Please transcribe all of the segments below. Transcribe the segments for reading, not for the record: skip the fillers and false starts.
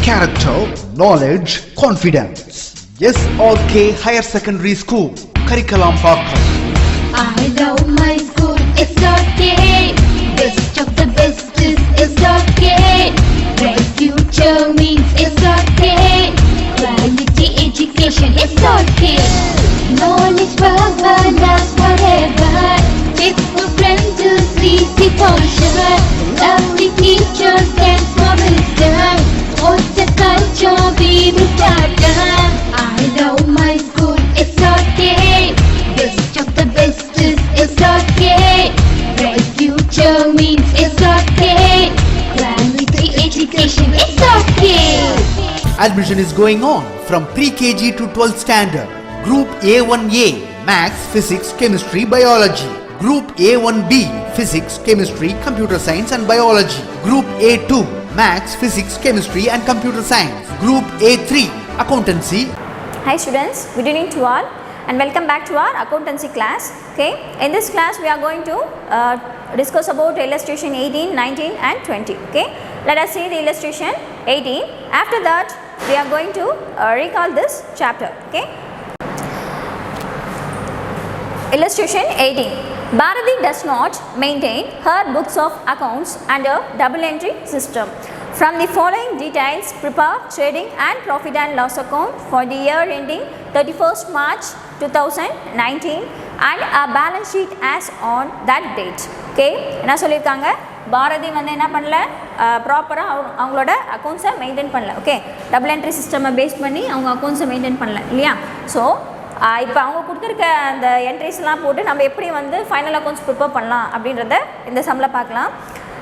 character, knowledge, confidence. SRK Higher Secondary School, Karikalambakkam. I love my school, SRK. Best of the best is SRK. Bright future means SRK. Quality education, SRK. Knowledge power lasts forever. Faithful friends to see the culture. Lovely teachers and for wisdom. What's the culture we will start? I love my school, SRK. Best of the best is SRK. Bright future means SRK. Quality education, SRK. Admission is going on from pre-KG to 12th standard. Group A1A, Maths, Physics, Chemistry, Biology. Group A1B, Physics, Chemistry, Computer Science and Biology. Group A2, Maths, Physics, Chemistry and Computer Science. Group A3, Accountancy. Hi students, good evening to all and welcome back to our accountancy class. Okay, in this class we are going to discuss about illustration 18, 19 and 20. Okay, let us see the illustration 18. After that we are going to recall this chapter. Okay, illustration 18. Bharati does not maintain her books of accounts under double entry system. From the following details, prepare trading and profit and loss account for the year ending 31st March 2019 and a balance sheet as on that date. Okay, என்ன சொல்லியிருக்காங்க, பாரதி வந்து என்ன பண்ணல, ப்ராப்பராக அவங்களோட அக்கௌண்ட்ஸை maintain பண்ணல. Okay, double entry சிஸ்டமை base பண்ணி அவங்க அக்கௌண்ட்ஸை மெயின்டைன் பண்ணல இல்லையா. ஸோ இப்போ அவங்க கொடுத்துருக்க அந்த என்ட்ரிஸ்லாம் போட்டு நம்ம எப்படி வந்து ஃபைனல் அக்கௌண்ட்ஸ் ப்ரிப்பேர் பண்ணலாம் அப்படின்றத இந்த சம்மில் பார்க்கலாம்.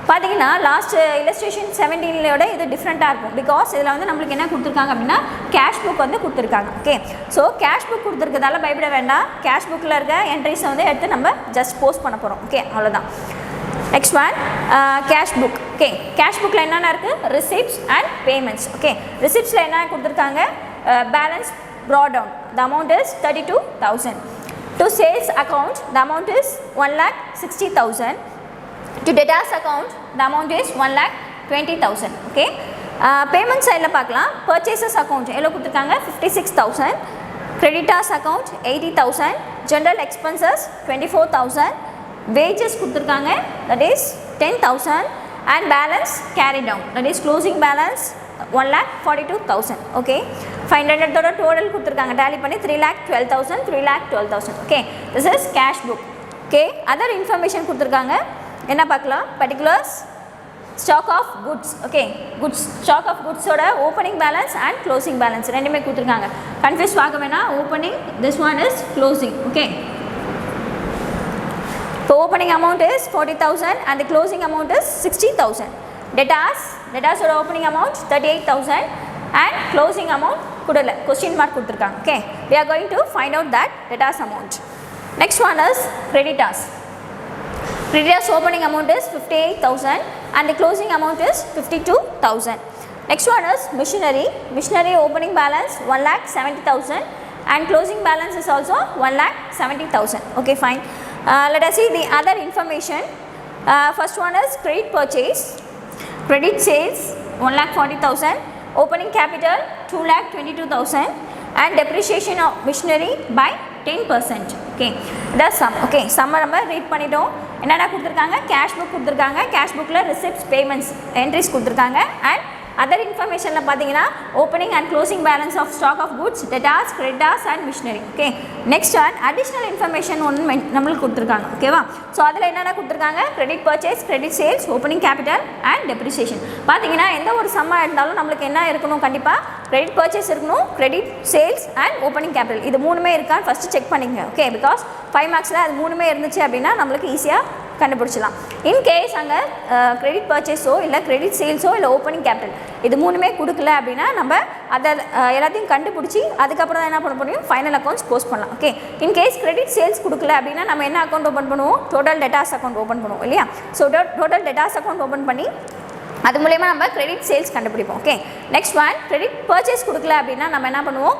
பார்த்தீங்கன்னா லாஸ்ட் இல்லஸ்ட்ரேஷன் 17 இது டிஃப்ரெண்ட்டாக இருக்கும். பிகாஸ் இதில் வந்து நம்மளுக்கு என்ன கொடுத்துருக்காங்க அப்படின்னா கேஷ் புக் வந்து கொடுத்துருக்காங்க. ஓகே, ஸோ கேஷ் புக் கொடுத்துருக்கதால பயப்பட வேண்டாம். கேஷ் புக்கில் இருக்க என்ட்ரிஸை வந்து எடுத்து நம்ம ஜஸ்ட் போஸ்ட் பண்ண போகிறோம். ஓகே, அவ்வளோதான். Next one, cash book. Okay, cash புக்கில் என்னென்ன இருக்குது, ரிசிப்ட்ஸ் அண்ட் பேமெண்ட்ஸ். ஓகே, ரிசிப்ட்ஸில் என்ன கொடுத்துருக்காங்க, balance brought down, the amount is 32,000. To sales account, the amount is 1,60,000. To debtors account, the amount is 1,20,000. Okay, payment side la paakalam. Purchases account elo kuduthirukanga 56,000. Creditors account 80,000. General expenses 24,000. Wages kuduthirukanga, that is 10,000. And balance carried down, that is closing balance 1,42,000. Okay, 500 total கொடுத்துருக்காங்க, tally பண்ணி 3,12,000, 3,12,000. Okay, this is cash book. Okay, other information கொடுத்துருக்காங்க, என்ன பார்க்கலாம், particulars, stock of goods. Okay, goods, stock of குட்ஸோட opening balance and closing balance ரெண்டுமே கொடுத்துருக்காங்க. Confuse பார்க்க வேணாம், opening, this one is closing. Okay, so opening amount is 40,000 and the closing amount is 60,000. Debtors or opening amount 38,000 and closing amount kudala, question mark kuduthirukanga. Okay, we are going to find out that debtors amount. Next one is creditors. Creditors opening amount is 58,000 and the closing amount is 52,000. Next one is machinery opening balance 1,70,000 and closing balance is also 1,70,000. Okay, fine. Let us see the other information. First one is credit purchase, credit sales 1,40,000, opening capital 2,22,000 and depreciation of machinery by 10%. Okay, that's sum. Okay, sum நம்ம read பண்ணிட்டோம். என்னென்ன கொடுத்துருக்காங்க, cash book கொடுத்துருக்காங்க, cash புக்கில் receipts, payments, entries கொடுத்துருக்காங்க. And other இன்ஃபர்மேஷனில் பார்த்தீங்கன்னா opening and closing balance of stock of goods, debtors, creditors and machinery. Okay, next one additional information ஒன்று நம்மளுக்கு கொடுத்துருக்காங்க. ஓகேவா, ஸோ அதில் என்னென்ன கொடுத்துருக்காங்க, credit purchase, credit sales, opening capital and depreciation. பார்த்தீங்கன்னா எந்த ஒரு சம்மாக இருந்தாலும் நம்மளுக்கு என்ன இருக்கணும், கண்டிப்பாக கிரெடிட் பர்ச்சேஸ் இருக்கணும், credit sales and opening capital, இது மூணுமே இருக்கான்னு ஃபஸ்ட்டு செக் பண்ணிங்க. ஓகே, பிகாஸ் 5 மார்க்ஸில் அது மூணுமே இருந்துச்சு அப்படின்னா நம்மளுக்கு ஈஸியாக கண்டுபிடிச்சலாம். இன்கேஸ் அங்கே கிரெடிட் பர்ச்சேஸோ இல்லை கிரெடிட் சேல்ஸோ இல்லை ஓப்பனிங் கேபிட்டல் இது மூணுமே கொடுக்கல அப்படின்னா நம்ம அதை எல்லாத்தையும் கண்டுபிடிச்சி அதுக்கப்புறம் தான் என்ன பண்ண முடியும், ஃபைனல் அக்கௌண்ட்ஸ் போஸ்ட் பண்ணலாம். ஓகே, இன்கேஸ் கிரெடிட் சேல்ஸ் கொடுக்கல அப்படின்னா நம்ம என்ன அக்கௌண்ட் ஓப்பன் பண்ணுவோம், டோட்டல் டெட்டாஸ் அக்கௌண்ட் ஓப்பன் பண்ணுவோம் இல்லையா. So total debtors account open பண்ணி அது மூலமா நம்ம கிரெடிட் சேல்ஸ் கண்டுபிடிப்போம். Okay, next one credit purchase கொடுக்கல அப்படின்னா நம்ம என்ன பண்ணுவோம்,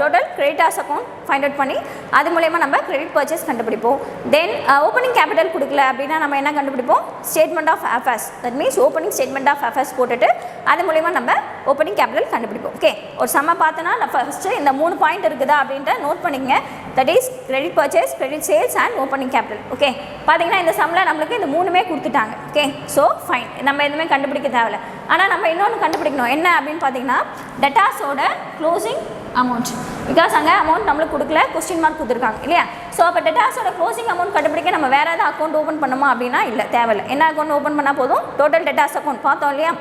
total creditors account find out பண்ணி அது மூலமா நம்ம கிரெடிட் பர்ச்சேஸ் கண்டுபிடிப்போம். தென் ஓப்பனிங் கேபிட்டல் கொடுக்கல அப்படின்னா நம்ம என்ன கண்டுபிடிப்போம், statement of affairs, that means opening statement of affairs போட்டுட்டு அது மூலமா நம்ம ஓப்பனிங் கேபிட்டல் கண்டுபிடிப்போம். ஓகே, ஒரு சம்ம பார்த்தோன்னா நான் ஃபஸ்ட்டு இந்த 3 பாயிண்ட் இருக்குதா அப்படின்ட்டு நோட் பண்ணிங்க. That is credit purchase, credit sales and opening capital. Okay, பார்த்தீங்கன்னா இந்த சம்மில் நம்மளுக்கு இந்த 3மே கொடுத்துட்டாங்க. ஓகே, ஸோ ஃபைன், நம்ம எதுவுமே கண்டுபிடிக்க தேவையில்ல. ஆனால் நம்ம இன்னொன்று கண்டுபிடிக்கணும், என்ன அப்படின்னு பார்த்தீங்கன்னா டெட்டாஸோட க்ளோசிங் அமௌண்ட். பிகாஸ் அங்கே அமௌண்ட் நம்மளுக்கு கொடுக்கல, கொஸ்டின் மார்க் கொடுத்துருக்காங்க இல்லையா. ஸோ அப்போ டெட்டாஸோட க்ளோசிங் அமௌண்ட் கண்டுபிடிக்க நம்ம வேறு ஏதாவது அக்கௌண்ட் ஓப்பன் பண்ணுமா அப்படின்னா இல்லை, தேவையில்லை. என்ன அக்கௌண்ட் ஓப்பன் பண்ணால் போதும், டோட்டல் டெட்டாஸ் அக்கௌண்ட் பார்த்தோம் இல்லையா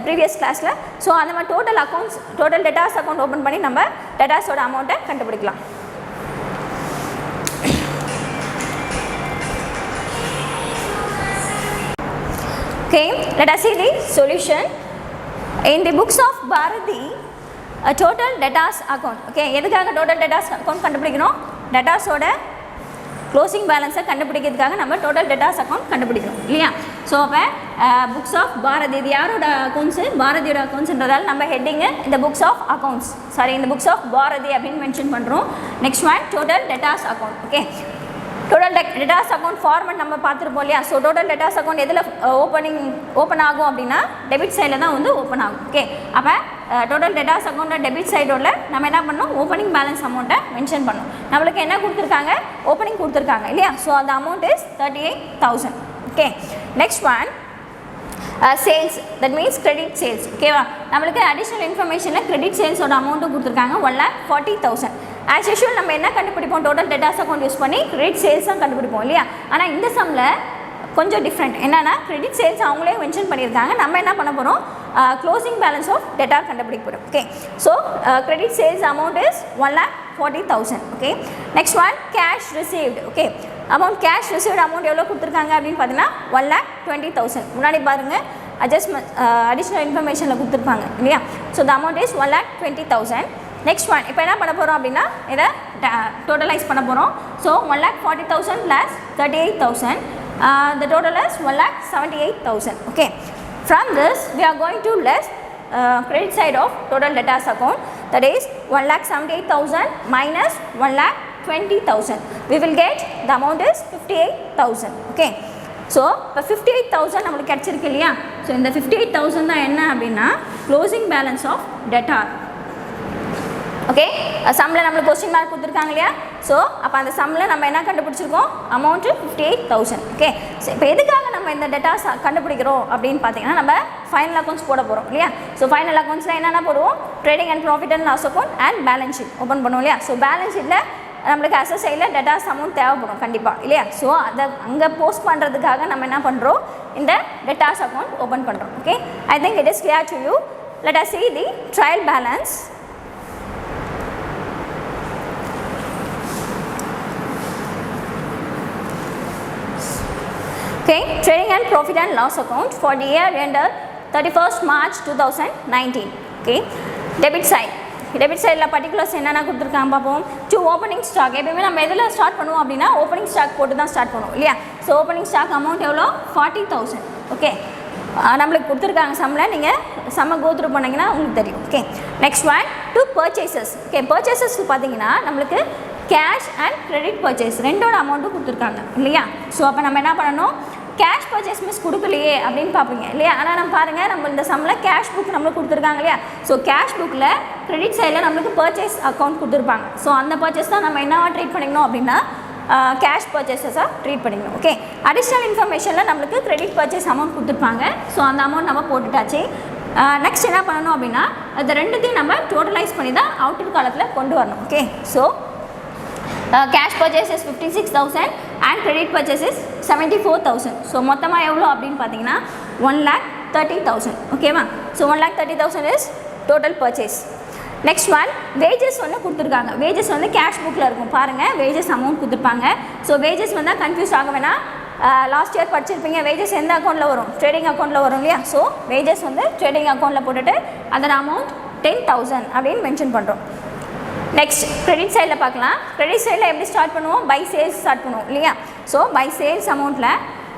ப்ரீவியஸ் கிளாஸில். ஸோ அந்த மாதிரி total accounts, total debtors account open பண்ணி நம்ம டெட்டாஸோட அமௌண்ட்டை கண்டுபிடிக்கலாம். Okay, let us see the solution. In the books of Bharati, a total debtors account. Okay, எதுக்காக total debtors account கண்டுபிடிக்கணும், டெட்டாஸோட க்ளோசிங் பேலன்ஸை கண்டுபிடிக்கிறதுக்காக நம்ம டோட்டல் டெட்டாஸ் அக்கௌண்ட் கண்டுபிடிக்கணும் இல்லையா. ஸோ அப்போ புக்ஸ் ஆஃப் பாரதி, இது யாரோட அக்கௌண்ட்ஸு, பாரதியோட அக்கௌண்ட்ஸ்ன்றதால நம்ம ஹெட்டிங்கு இந்த புக்ஸ் ஆஃப் அக்கௌண்ட்ஸ், சாரி இந்த புக்ஸ் ஆஃப் பாரதி அப்படின்னு மென்ஷன் பண்ணுறோம். Next one total debtors account. Okay, total debtors account format நம்ம பார்த்துருப்போம் இல்லையா. ஸோ டோட்டல் டெட்டாஸ் அக்கௌண்ட் எதில் ஓப்பன் ஆகும் அப்படின்னா டெபிட் சைடில் தான் வந்து ஓப்பன் ஆகும். ஓகே, அப்போ டோட்டல் டெட்டாஸ் அக்கௌண்ட்டை டெபிட் சைடோட நம்ம என்ன பண்ணோம், ஓப்பனிங் பேலன்ஸ் அமௌண்ட்டை மென்ஷன் பண்ணோம். நம்மளுக்கு என்ன கொடுத்துருக்காங்க, ஓப்பனிங் கொடுத்துருக்காங்க இல்லையா. ஸோ அந்த amount is 38,000. Okay, next one sales, that means credit sales. ஓகேவா, நம்மளுக்கு அடிஷ்னல் இன்ஃபர்மேஷனில் கிரெடிட் சேல்ஸோட அமௌண்ட்டும் கொடுத்துருக்காங்க 1,40,000. ஆஸ் யூஷுவல் நம்ம என்ன கண்டுபிடிப்போம், டோட்டல் டெட்டாஸ் அக்கௌண்ட் யூஸ் பண்ணி கிரெடிட் சேல்ஸ் தான் கண்டுபிடிப்போம் இல்லையா. ஆனால் இந்த சம்மில் கொஞ்சம் டிஃப்ரெண்ட் என்னென்னா, கிரெடிட் சேல்ஸ் அவங்களே மென்ஷன் பண்ணியிருக்காங்க, நம்ம என்ன பண்ண போகிறோம், க்ளோசிங் பேலன்ஸ் ஆஃப் டெட்டார் கண்டுபிடிக்க போகிறோம். Okay, so credit sales amount is 1,40,000. Okay, next one cash received. Okay, amount cash received amount எவ்வளோ கொடுத்துருக்காங்க அப்படின்னு பார்த்தீங்கன்னா 1,20,000. முன்னாடி பாருங்கள் அடிஷ்னல் இன்ஃபர்மேஷனில் கொடுத்துருப்பாங்க இல்லையா. So the amount is 1,20,000. Next one இப்போ என்ன பண்ண போகிறோம் அப்படின்னா இதை டோட்டலைஸ் பண்ண போகிறோம். So 1,40,000 + 38,000, the total is 1,78,000. Okay, from this we are going to less credit side of total debtors account, that is 1,78,000 minus 1,20,000. We will get the amount is 58,000. Okay, so இப்போ 58,000 நம்மளுக்கு கிடச்சிருக்கு இல்லையா. ஸோ இந்த 58,000 தான் என்ன அப்படின்னா closing balance of debtors. Okay, சம்மில் நம்மளுக்கு கொஸ்டின் மார்க் கொடுத்துருக்காங்க இல்லையா. ஸோ அப்போ அந்த சம்மில் நம்ம என்ன கண்டுபிடிச்சிருக்கோம், அமௌண்ட்டு 58,000. ஓகே, ஸோ இப்போ எதுக்காக நம்ம இந்த டெட்டாஸ் கண்டுபிடிக்கிறோம் அப்படின்னு பார்த்தீங்கன்னா நம்ம ஃபைனல் அக்கௌண்ட்ஸ் போட போகிறோம் இல்லையா. ஸோ ஃபைனல் அக்கௌண்ட்ஸில் என்னென்ன போடுவோம், trading and profit and loss account and balance sheet open பண்ணுவோம் இல்லையா. ஸோ பேலன்ஸ் ஷீட்டில் நம்மளுக்கு அசஸ் சைடில் டெட்டாஸ் அமௌண்ட் தேவைப்படும் கண்டிப்பாக இல்லையா. ஸோ அதை அங்கே போஸ்ட் பண்ணுறதுக்காக நம்ம என்ன பண்ணுறோம், இந்த டெட்டாஸ் அக்கௌண்ட் ஓப்பன் பண்ணுறோம். Okay, I think it is clear to you. Let us see the trial balance. Okay, trading and profit and loss account for the year ended 31st March 2019. Okay, debit side. Debit சைடில் particulars என்னென்ன கொடுத்துருக்காங்க பார்ப்போம். To opening stock, எப்பயுமே நம்ம எதில் start பண்ணுவோம் அப்படின்னா opening stock போட்டு தான் ஸ்டார்ட் பண்ணுவோம் இல்லையா. ஸோ ஓப்பனிங் ஸ்டாக் அமௌண்ட் எவ்வளோ, 40,000. ஓகே, நம்மளுக்கு கொடுத்துருக்காங்க சம்மில், நீங்கள் சம்ம கோத்ரூ பண்ணிங்கன்னா உங்களுக்கு தெரியும். Okay, next one to purchases. Okay, purchases பார்த்தீங்கன்னா நம்மளுக்கு கேஷ் அண்ட் கிரெடிட் பர்ச்சேஸ் ரெண்டோட அமௌண்ட்டும் கொடுத்துருக்காங்க இல்லையா. ஸோ அப்போ நம்ம என்ன பண்ணணும், கேஷ் பர்ச்சேஸ் மிஸ் கொடுக்கலையே அப்படின்னு பார்ப்பீங்க இல்லையா. ஆனால் நம்ம பாருங்கள், நம்ம இந்த சம்மில் கேஷ் புக் நம்மளுக்கு கொடுத்துருக்காங்க இல்லையா. ஸோ கேஷ் புக்கில் கிரெடிட் சைடில் நம்மளுக்கு பர்ச்சேஸ் அக்கௌண்ட் கொடுத்துருப்பாங்க. ஸோ அந்த பர்ச்சேஸ் தான் நம்ம என்னவா ட்ரீட் பண்ணிக்கணும் அப்படின்னா கேஷ் பர்ச்சேஸஸாக ட்ரீட் பண்ணிக்கணும். ஓகே, அடிஷ்னல் இன்ஃபர்மேஷனில் நம்மளுக்கு கிரெடிட் பர்ச்சேஸ் அமௌண்ட் கொடுத்துருப்பாங்க. ஸோ அந்த அமௌண்ட் நம்ம போட்டுட்டாச்சு. நெக்ஸ்ட் என்ன பண்ணணும் அப்படின்னா அது ரெண்டுத்தையும் நம்ம டோட்டலைஸ் பண்ணி தான் அவுட்டர் காலத்தில் கொண்டு வரணும். Okay, so cash purchase is 56,000 and credit purchase is 74,000. So மொத்தமாக எவ்வளோ அப்படின்னு பார்த்தீங்கன்னா 1,30,000. ஓகேவா, so 1,30,000 is total purchase. Next one wages ஒன்று கொடுத்துருக்காங்க. வேஜஸ் வந்து கேஷ் புக்கில் இருக்கும் பாருங்கள், வேஜஸ் அமௌண்ட் கொடுத்துருப்பாங்க. ஸோ வேஜஸ் வந்தால் கன்ஃபியூஸ் ஆக வேணாம். லாஸ்ட் இயர் படிச்சிருப்பீங்க, வேஜஸ் எந்த அக்கௌண்ட்டில் வரும், ட்ரேடிங் அக்கௌண்ட்டில் வரும் இல்லையா. ஸோ வேஜஸ் வந்து ட்ரேடிங் அக்கௌண்ட்டில் போட்டுட்டு அதோட அமௌண்ட் 10,000 அப்படின்னு மென்ஷன் பண்ணுறோம். நெக்ஸ்ட் கிரெடிட் சைடில் பார்க்கலாம். கிரெடிட் சைடில் எப்படி ஸ்டார்ட் பண்ணுவோம், பை சேல்ஸ் ஸ்டார்ட் பண்ணுவோம் இல்லையா. ஸோ பை சேல்ஸ் அமௌண்ட்டில்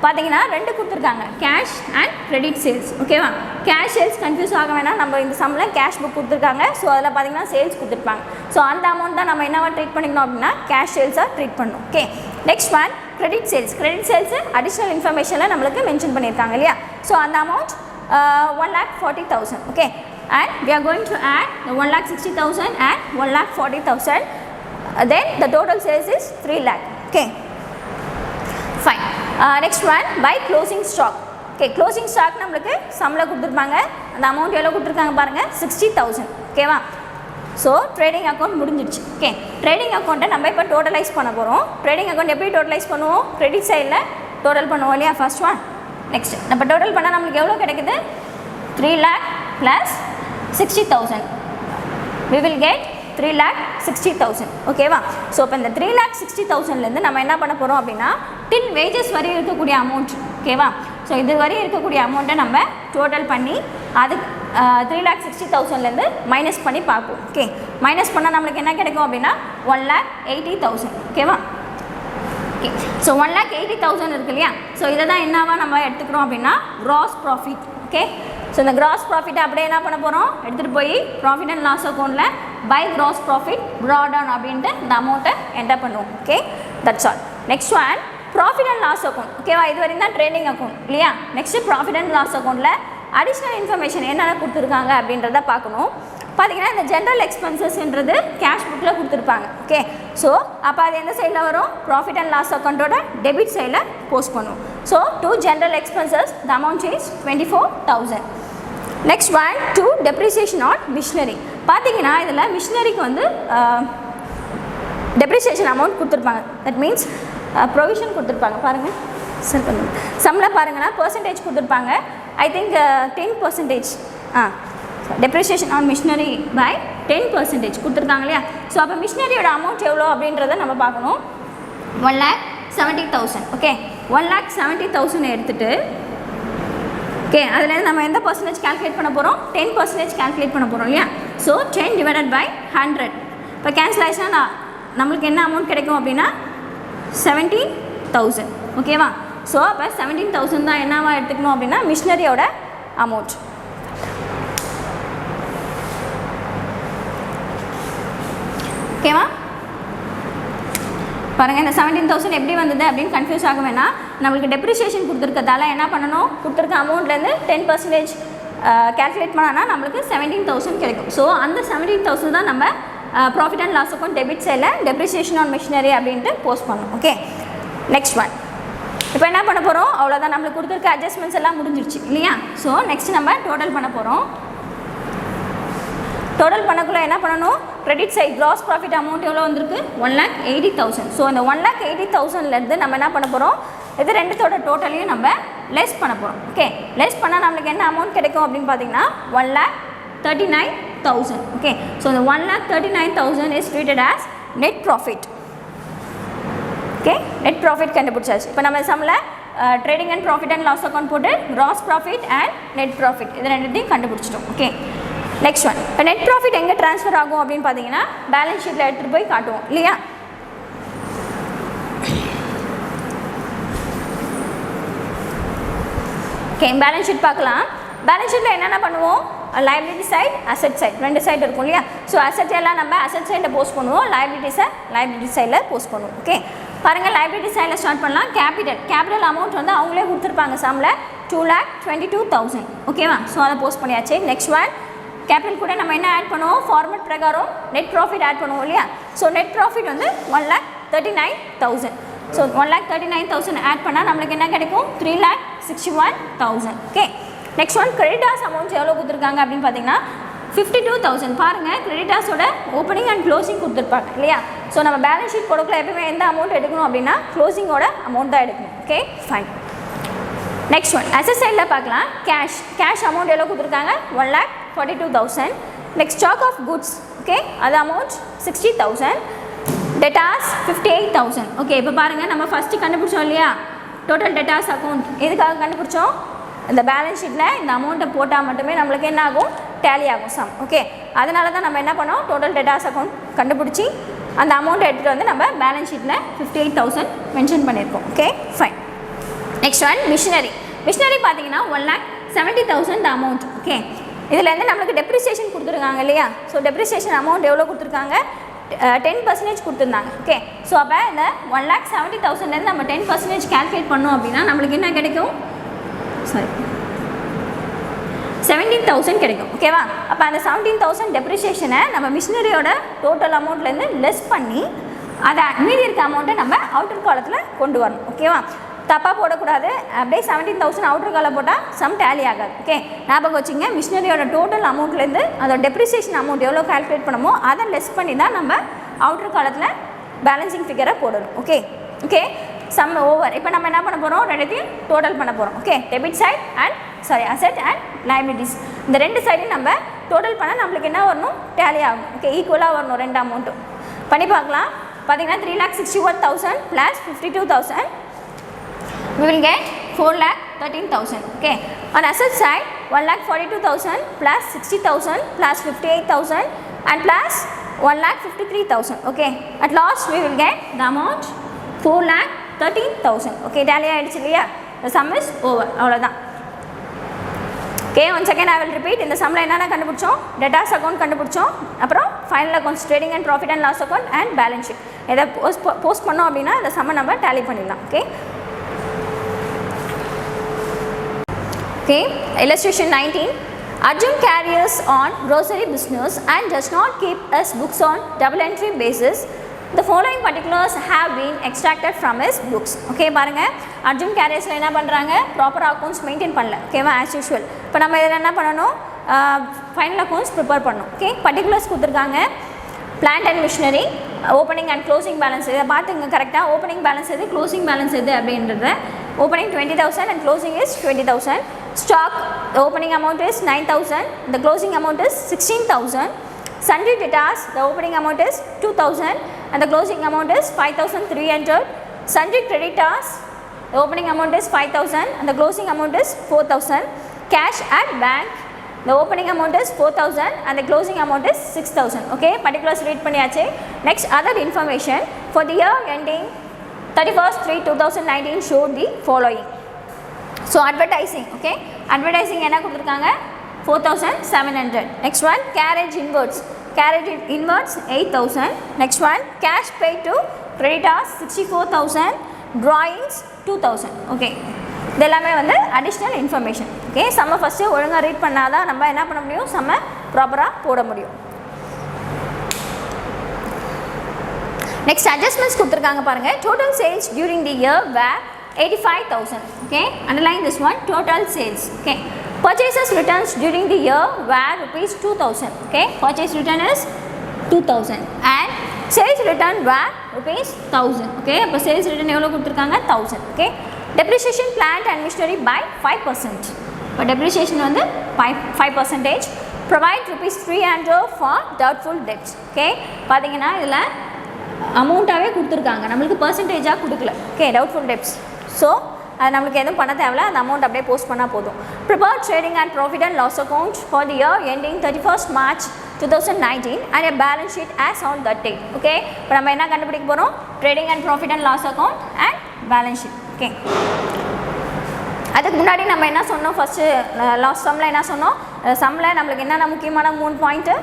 பார்த்தீங்கன்னா ரெண்டு கொடுத்துருக்காங்க, கேஷ் அண்ட் கிரெடிட் சேல்ஸ். ஓகேவா, கேஷ் சேல்ஸ் கன்ஃபியூஸ் ஆக வேணாம். நம்ம இந்த சம்மில் கேஷ் புக் கொடுத்துருக்காங்க. ஸோ அதில் பார்த்தீங்கன்னா சேல்ஸ் கொடுத்துருப்பாங்க. ஸோ அந்த அமௌண்ட் தான் நம்ம என்னவா ட்ரீட் பண்ணிக்கணும் அப்படின்னா கேஷ் சேல்ஸாக ட்ரீட் பண்ணணும். Okay, next one credit sales. Credit sales additional இன்ஃபர்மேஷனில் நம்மளுக்கு மென்ஷன் பண்ணியிருக்காங்க இல்லையா. ஸோ அந்த amount 1,40,000. Okay, and we are going to add the 1,60,000 and 1,40,000. Then the total sales is 3 lakh. Okay, fine. Next one, by closing stock. Okay, closing stock நம்மளுக்கு சம்மில் கொடுத்துருப்பாங்க. அந்த amount எவ்வளோ கொடுத்துருக்காங்க பாருங்கள், 60,000. ஓகேவா, ஸோ ட்ரேடிங் அக்கௌண்ட் முடிஞ்சிடுச்சு. ஓகே, ட்ரேடிங் அக்கௌண்ட்டை நம்ம இப்போ டோட்டலைஸ் பண்ண போகிறோம். ட்ரேடிங் அக்கௌண்ட் எப்படி டோட்டலைஸ் பண்ணுவோம், கிரெடிட் சைடில் டோட்டல் பண்ணுவோம் இல்லையா, ஃபர்ஸ்ட் ஒன். நெக்ஸ்ட் நம்ம டோட்டல் பண்ணால் நம்மளுக்கு எவ்வளோ கிடைக்குது, 3 lakh plus 60,000. we will get 3,60,000. ஓகேவா, ஸோ இப்போ இந்த 3,60,000லேருந்து நம்ம என்ன பண்ண போகிறோம் அப்படின்னா டில் வேஜஸ் வரை இருக்கக்கூடிய அமௌண்ட். ஓகேவா, ஸோ இது வரை இருக்கக்கூடிய அமௌண்ட்டை நம்ம டோட்டல் பண்ணி அது 3,60,000லேருந்து மைனஸ் பண்ணி பார்ப்போம். ஓகே, மைனஸ் பண்ணால் நம்மளுக்கு என்ன கிடைக்கும் அப்படின்னா 1,80,000. ஓகேவா, ஓகே, ஸோ 1,80,000 இருக்கு இல்லையா. ஸோ இதை தான் என்னவா நம்ம எடுத்துக்கிறோம் அப்படின்னா கிராஸ் ப்ராஃபிட். ஓகே, ஸோ இந்த கிராஸ் ப்ராஃபிட்டை அப்படியே என்ன பண்ண போகிறோம், எடுத்துகிட்டு போய் ப்ராஃபிட் அண்ட் லாஸ் அக்கௌண்ட்டில் பை கிராஸ் ப்ராஃபிட் ப்ராடவுன் அப்படின்ட்டு இந்த அமௌண்ட்டை என்டர் பண்ணுவோம். Okay, that's all. Next one profit and loss account. ஓகேவா, இது வரைக்கும் தான் ட்ரேடிங் அக்கௌண்ட் இல்லையா. நெக்ஸ்ட்டு ப்ராஃபிட் அண்ட் லாஸ் அக்கௌண்ட்டில் அடிஷ்னல் இன்ஃபர்மேஷன் என்னென்ன கொடுத்துருக்காங்க அப்படின்றத பார்க்கணும். பார்த்தீங்கன்னா இந்த ஜென்ரல் எக்ஸ்பென்சஸ்ன்றது கேஷ் புக்கில் கொடுத்துருப்பாங்க. ஓகே, ஸோ அப்போ அது எந்த சைடில் வரும், ப்ராஃபிட் அண்ட் லாஸ் அக்கௌண்ட்டோட டெபிட் சைடில் போஸ்ட் பண்ணுவோம். So to general expenses the amount is 24,000. Next one to depreciation on machinery. பார்த்தீங்கன்னா இதில் மிஷினரிக்கு வந்து டெப்ரிசியேஷன் அமௌண்ட் கொடுத்துருப்பாங்க. தட் மீன்ஸ் ப்ரொவிஷன் கொடுத்துருப்பாங்க. பாருங்கள் சார், பண்ணுங்க சம்மில் பாருங்கன்னா பர்சன்டேஜ் கொடுத்துருப்பாங்க. I think 10%. Depreciation on machinery by 10% கொடுத்துருக்காங்க இல்லையா. ஸோ அப்போ மிஷினரியோட அமௌண்ட் எவ்வளோ அப்படின்றத நம்ம பார்க்கணும். 1,70,000. ஓகே, 1,70,000 எடுத்துகிட்டு ஓகே அதுலேருந்து நம்ம எந்த பர்சன்டேஜ் கால்குலேட் பண்ண போகிறோம், 10% கால்குலேட் பண்ண போகிறோம் இல்லையா. So 10 divided by 100. இப்போ கேன்சல் ஆயிடுச்சுன்னா நம்மளுக்கு என்ன அமௌண்ட் கிடைக்கும் அப்படின்னா 17,000. ஓகேவா, ஸோ அப்போ 17,000 தான் என்னவா எடுத்துக்கணும் அப்படின்னா மிஷினரியோட அமௌண்ட். ஓகேவா, பாருங்கள் இந்த 17,000 எப்படி வந்தது அப்படின்னு கன்ஃபியூஸ் ஆக வேணாம். நம்மளுக்கு டெப்ரிசியேஷன் கொடுத்துருக்கதால என்ன பண்ணணும், கொடுத்துருக்க அமௌண்ட்லேருந்து 10% கேல்குலேட் பண்ணால் நம்மளுக்கு 17,000 கிடைக்கும். ஸோ அந்த 17,000 தான் நம்ம profit and loss account debit சைடில் டெப்ரிசியேஷன் ஆன் மிஷினரி அப்படின்ட்டு போஸ்ட் பண்ணணும். ஓகே, நெக்ஸ்ட் ஒன் இப்போ என்ன பண்ண போகிறோம், அவ்வளோதான் நம்மளுக்கு கொடுத்துருக்க அட்ஜஸ்ட்மெண்ட்ஸ் எல்லாம் முடிஞ்சிருச்சு இல்லையா. ஸோ நெக்ஸ்ட் நம்ம டோட்டல் பண்ண போகிறோம். டோட்டல் பண்ணக்குள்ளே என்ன பண்ணணும், credit side gross profit amount எவ்வளோ வந்திருக்கு, 1,80,000. ஸோ இந்த 1,80,000லேருந்து நம்ம என்ன பண்ண போகிறோம், இது ரெண்டுத்தோட டோட்டலையும் நம்ம லெஸ் பண்ண போகிறோம். ஓகே, லெஸ் பண்ணால் நம்மளுக்கு என்ன அமௌண்ட் கிடைக்கும் அப்படின்னு பார்த்தீங்கன்னா 1,39,000. ஓகே, ஸோ இந்த 1,39,000 is treated as net profit. Okay, net profit கண்டுபிடிச்சாச்சு. இப்போ நம்ம சம்மில் trading and profit and loss account போட்டு gross profit and net profit இது ரெண்டுத்தையும் கண்டுபிடிச்சிட்டோம். ஓகே, நெக்ஸ்ட் ஒன் இப்போ நெட் ப்ராஃபிட் எங்கே ட்ரான்ஸ்ஃபர் ஆகும் அப்படின்னு பார்த்தீங்கன்னா பேலன்ஸ் ஷீட்டில் எடுத்துகிட்டு போய் காட்டுவோம் இல்லையா. ஓகே, பேலன்ஸ் ஷீட் பார்க்கலாம். பேலன்ஸ் ஷீட்டில் என்னென்ன பண்ணுவோம், லைபிலிட்டி சைட் அசெட் சைட் ரெண்டு சைடு இருக்கும் இல்லையா. ஸோ அசெட் எல்லாம் நம்ம அசெட் சைடில் போஸ்ட் பண்ணுவோம், லைபிலிட்டி சைடில் போஸ்ட் பண்ணுவோம். ஓகே, பாருங்கள் லைபிலிட்டி சைடில் ஸ்டார்ட் பண்ணலாம். கேபிட்டல் அமௌண்ட் வந்து அவங்களே கொடுத்துருப்பாங்க சம்மில் 2,22,000. ஓகேவா, ஸோ அதை போஸ்ட் பண்ணியாச்சு. நெக்ஸ்ட் ஒன் கேபிட்டல் கூட நம்ம என்ன ஆட் பண்ணுவோம், ஃபார்மட் பிரகாரம் நெட் ப்ராஃபிட் ஆட் பண்ணுவோம் இல்லையா. ஸோ நெட் ப்ராஃபிட் வந்து 1,39,000. ஸோ 1,39,000 ஆட் பண்ணால் நம்மளுக்கு என்ன கிடைக்கும், 3,61,000. Okay, next one creditors amounts எவ்வளோ கொடுத்துருக்காங்க அப்படின்னு பார்த்தீங்கன்னா 52,000. பாருங்கள் கிரெடிட்டார்ஸோட ஓப்பனிங் அண்ட் க்ளோசிங் கொடுத்துருப்பாங்க இல்லையா. ஸோ நம்ம பேலன்ஸ் ஷீட் கொடுக்கல எப்பவுமே எந்த அமௌண்ட் எடுக்கணும் அப்படின்னா க்ளோசிங்கோட அமௌண்ட் தான் எடுக்கணும். Okay, fine. Next one asset சைடில் பார்க்கலாம். கேஷ் அமௌண்ட் எவ்வளோ கொடுத்துருக்காங்க, 1,42,000. Next stock of goods. Okay, அது அமௌண்ட் 60,000. டெட்டாஸ் 58,000. ஓகே, இப்போ பாருங்கள் நம்ம ஃபஸ்ட்டு கண்டுபிடிச்சோம் இல்லையா டோட்டல் டெட்டாஸ் அக்கௌண்ட். எதுக்காக கண்டுபிடிச்சோம், இந்த பேலன்ஸ் ஷீட்டில் இந்த அமௌண்ட்டை போட்டால் மட்டுமே நம்மளுக்கு என்ன ஆகும், டேலி ஆகும் சம். ஓகே, அதனால தான் நம்ம என்ன பண்ணோம், டோட்டல் டெட்டாஸ் அக்கௌண்ட் கண்டுபிடிச்சி அந்த அமௌண்ட்டை எடுத்துகிட்டு வந்து நம்ம பேலன்ஸ் ஷீட்டில் 58,000 மென்ஷன் பண்ணியிருக்கோம். Okay, fine. Next one machinery பார்த்தீங்கன்னா 1,70,000 அமௌண்ட். ஓகே, இதில் வந்து நம்மளுக்கு டெப்ரிசியேஷன் கொடுத்துருக்காங்க இல்லையா? ஸோ டெப்ரிசியேஷன் அமௌண்ட் எவ்வளோ கொடுத்துருக்காங்க? 10% கொடுத்துருந்தாங்க. ஓகே, ஸோ அப்போ இந்த 1,70,000 நம்ம 10% கால்குலேட் பண்ணோம் அப்படின்னா நம்மளுக்கு என்ன கிடைக்கும்? சாரி, 17,000 கிடைக்கும். ஓகேவா? அப்போ அந்த 17,000 டெப்ரிசியேஷனை நம்ம மிஷினரியோட டோட்டல் அமௌண்ட்லேருந்து லெஸ் பண்ணி அதை மீதி இருக்க அமௌண்ட்டை நம்ம அவுட்டர் காலத்தில் கொண்டு வரணும். ஓகேவா? தப்பாக போடக்கூடாது. அப்படியே 17,000 அவுட்டர் காலம் போட்டால் சம் டேலி ஆகாது. ஓகே, ஞாபகம் வச்சுங்க. மிஷினரியோட டோட்டல் அமௌண்ட்லேருந்து அதோட டெப்ரிசியேஷன் அமௌண்ட் எவ்வளோ கால்குலேட் பண்ணமோ அதை லெஸ் பண்ணி தான் நம்ம அவுட்டர் காலத்தில் பேலன்சிங் ஃபிகரை போடணும். Okay okay, sum over. இப்போ நம்ம என்ன பண்ண போகிறோம்? ரெண்டுத்தையும் டோட்டல் பண்ண போகிறோம். Okay, debit side and asset and liabilities, இந்த ரெண்டு சைடையும் நம்ம டோட்டல் பண்ணால் நம்மளுக்கு என்ன வரணும்? டேலி ஆகும். ஓகே, ஈக்குவலாக வரணும் ரெண்டு அமௌண்ட்டும். பண்ணி பார்க்கலாம். பார்த்தீங்கன்னா 3,61,000 + 52,000 we will get 4,13,000. Okay, on asset side 1,42,000 + 60,000 + 58,000 and plus 1,53,000. Okay, at last we will get the amount 4,13,000. Okay, tally ஆயிடுச்சு இல்லையா? the sum is over. அவ்வளோதான். Okay, once again I will repeat. இந்த சம்மில் என்னென்ன கண்டுபிடிச்சோம்? டெட்டாஸ் அக்கௌண்ட் கண்டுபிடிச்சோம், அப்புறம் final accounts, trading and profit and loss account and balance sheet. எதை போஸ்ட் பண்ணோம் அப்படின்னா இந்த சம்மை நம்ம டேலி பண்ணிடலாம். Okay Okay, illustration 19. Arjun carries on grocery business and does not keep his books on double entry basis. The following particulars have been extracted from his books. Okay, பாருங்க, அர்ஜுன் கேரியர்ஸில் என்ன பண்ணுறாங்க? ப்ராப்பர் அக்கௌண்ட்ஸ் மெயின்டைன் பண்ணல. ஓகேவா? As usual. இப்போ நம்ம இதில் என்ன பண்ணணும்? ஃபைனல் அக்கௌண்ட்ஸ் ப்ரிப்பேர் பண்ணணும். ஓகே, பர்டிகுலர்ஸ் கொடுத்துருக்காங்க. Plant and machinery, opening and closing balance. இதை பார்த்துங்க கரெக்டாக. ஓப்பனிங் பேலன்ஸ் எது, க்ளோசிங் பேலன்ஸ் எது அப்படின்றது. Opening 20,000 and closing is 20,000. Stock, the opening amount is 9,000, the closing amount is 16,000. Sundry debtors, the opening amount is 2,000 and the closing amount is 5,300. Sundry creditors, the opening amount is 5,000 and the closing amount is 4,000. Cash at bank, the opening amount is 4,000 and the closing amount is 6,000. Okay, particulars read பண்ணியாச்சு. Next, other information for the year ending 31/3/2019 showed the following. So advertising, okay, advertising என்ன கொடுத்துருக்காங்க? 4,700. Next one, carriage inwards 8,000. Next one, cash paid to creditors 64,000. Drawings 2,000. Okay, இது எல்லாமே வந்து additional information. Okay, சம்ம first ஒழுங்காக read பண்ணாதான் நம்ம என்ன பண்ண முடியும்? சம்ம ப்ராப்பராக போட முடியும். நெக்ஸ்ட் அட்ஜஸ்ட்மெண்ட்ஸ் கொடுத்துருக்காங்க பாருங்கள். Total sales during the year were 85,000. Okay, underline this one, total sales. Okay, purchases returns during the year were rupees 2,000. Okay, purchase return is 2,000 and sales return were rupees 1,000. Okay, அப்போ sales return எவ்வளோ கொடுத்துருக்காங்க? 1,000. Okay, depreciation plant and machinery by 5%. இப்போ depreciation வந்து 5%. Provide rupees 300 for doubtful debts. Okay, பார்த்தீங்கன்னா இதில் அமௌண்ட்டாகவே கொடுத்துருக்காங்க, நம்மளுக்கு பர்சன்டேஜாக கொடுக்கல. Okay, doubtful debts. ஸோ அது நம்மளுக்கு எதுவும் பண்ண தேவையில்ல, அந்த அமௌண்ட் அப்படியே போஸ்ட் பண்ணால் போதும். Prepare trading and profit and loss account for the year ending 31st March 2019 and a balance sheet as on that date. Okay, இப்போ நம்ம என்ன கண்டுபிடிக்க போகிறோம்? Trading and profit and loss account and balance sheet. Okay, அதுக்கு முன்னாடி நம்ம என்ன சொன்னோம்? ஃபஸ்ட்டு லாஸ்ட் சம்மில் என்ன சொன்னோம்? சம்மில் நம்மளுக்கு என்னென்ன முக்கியமான 3 point?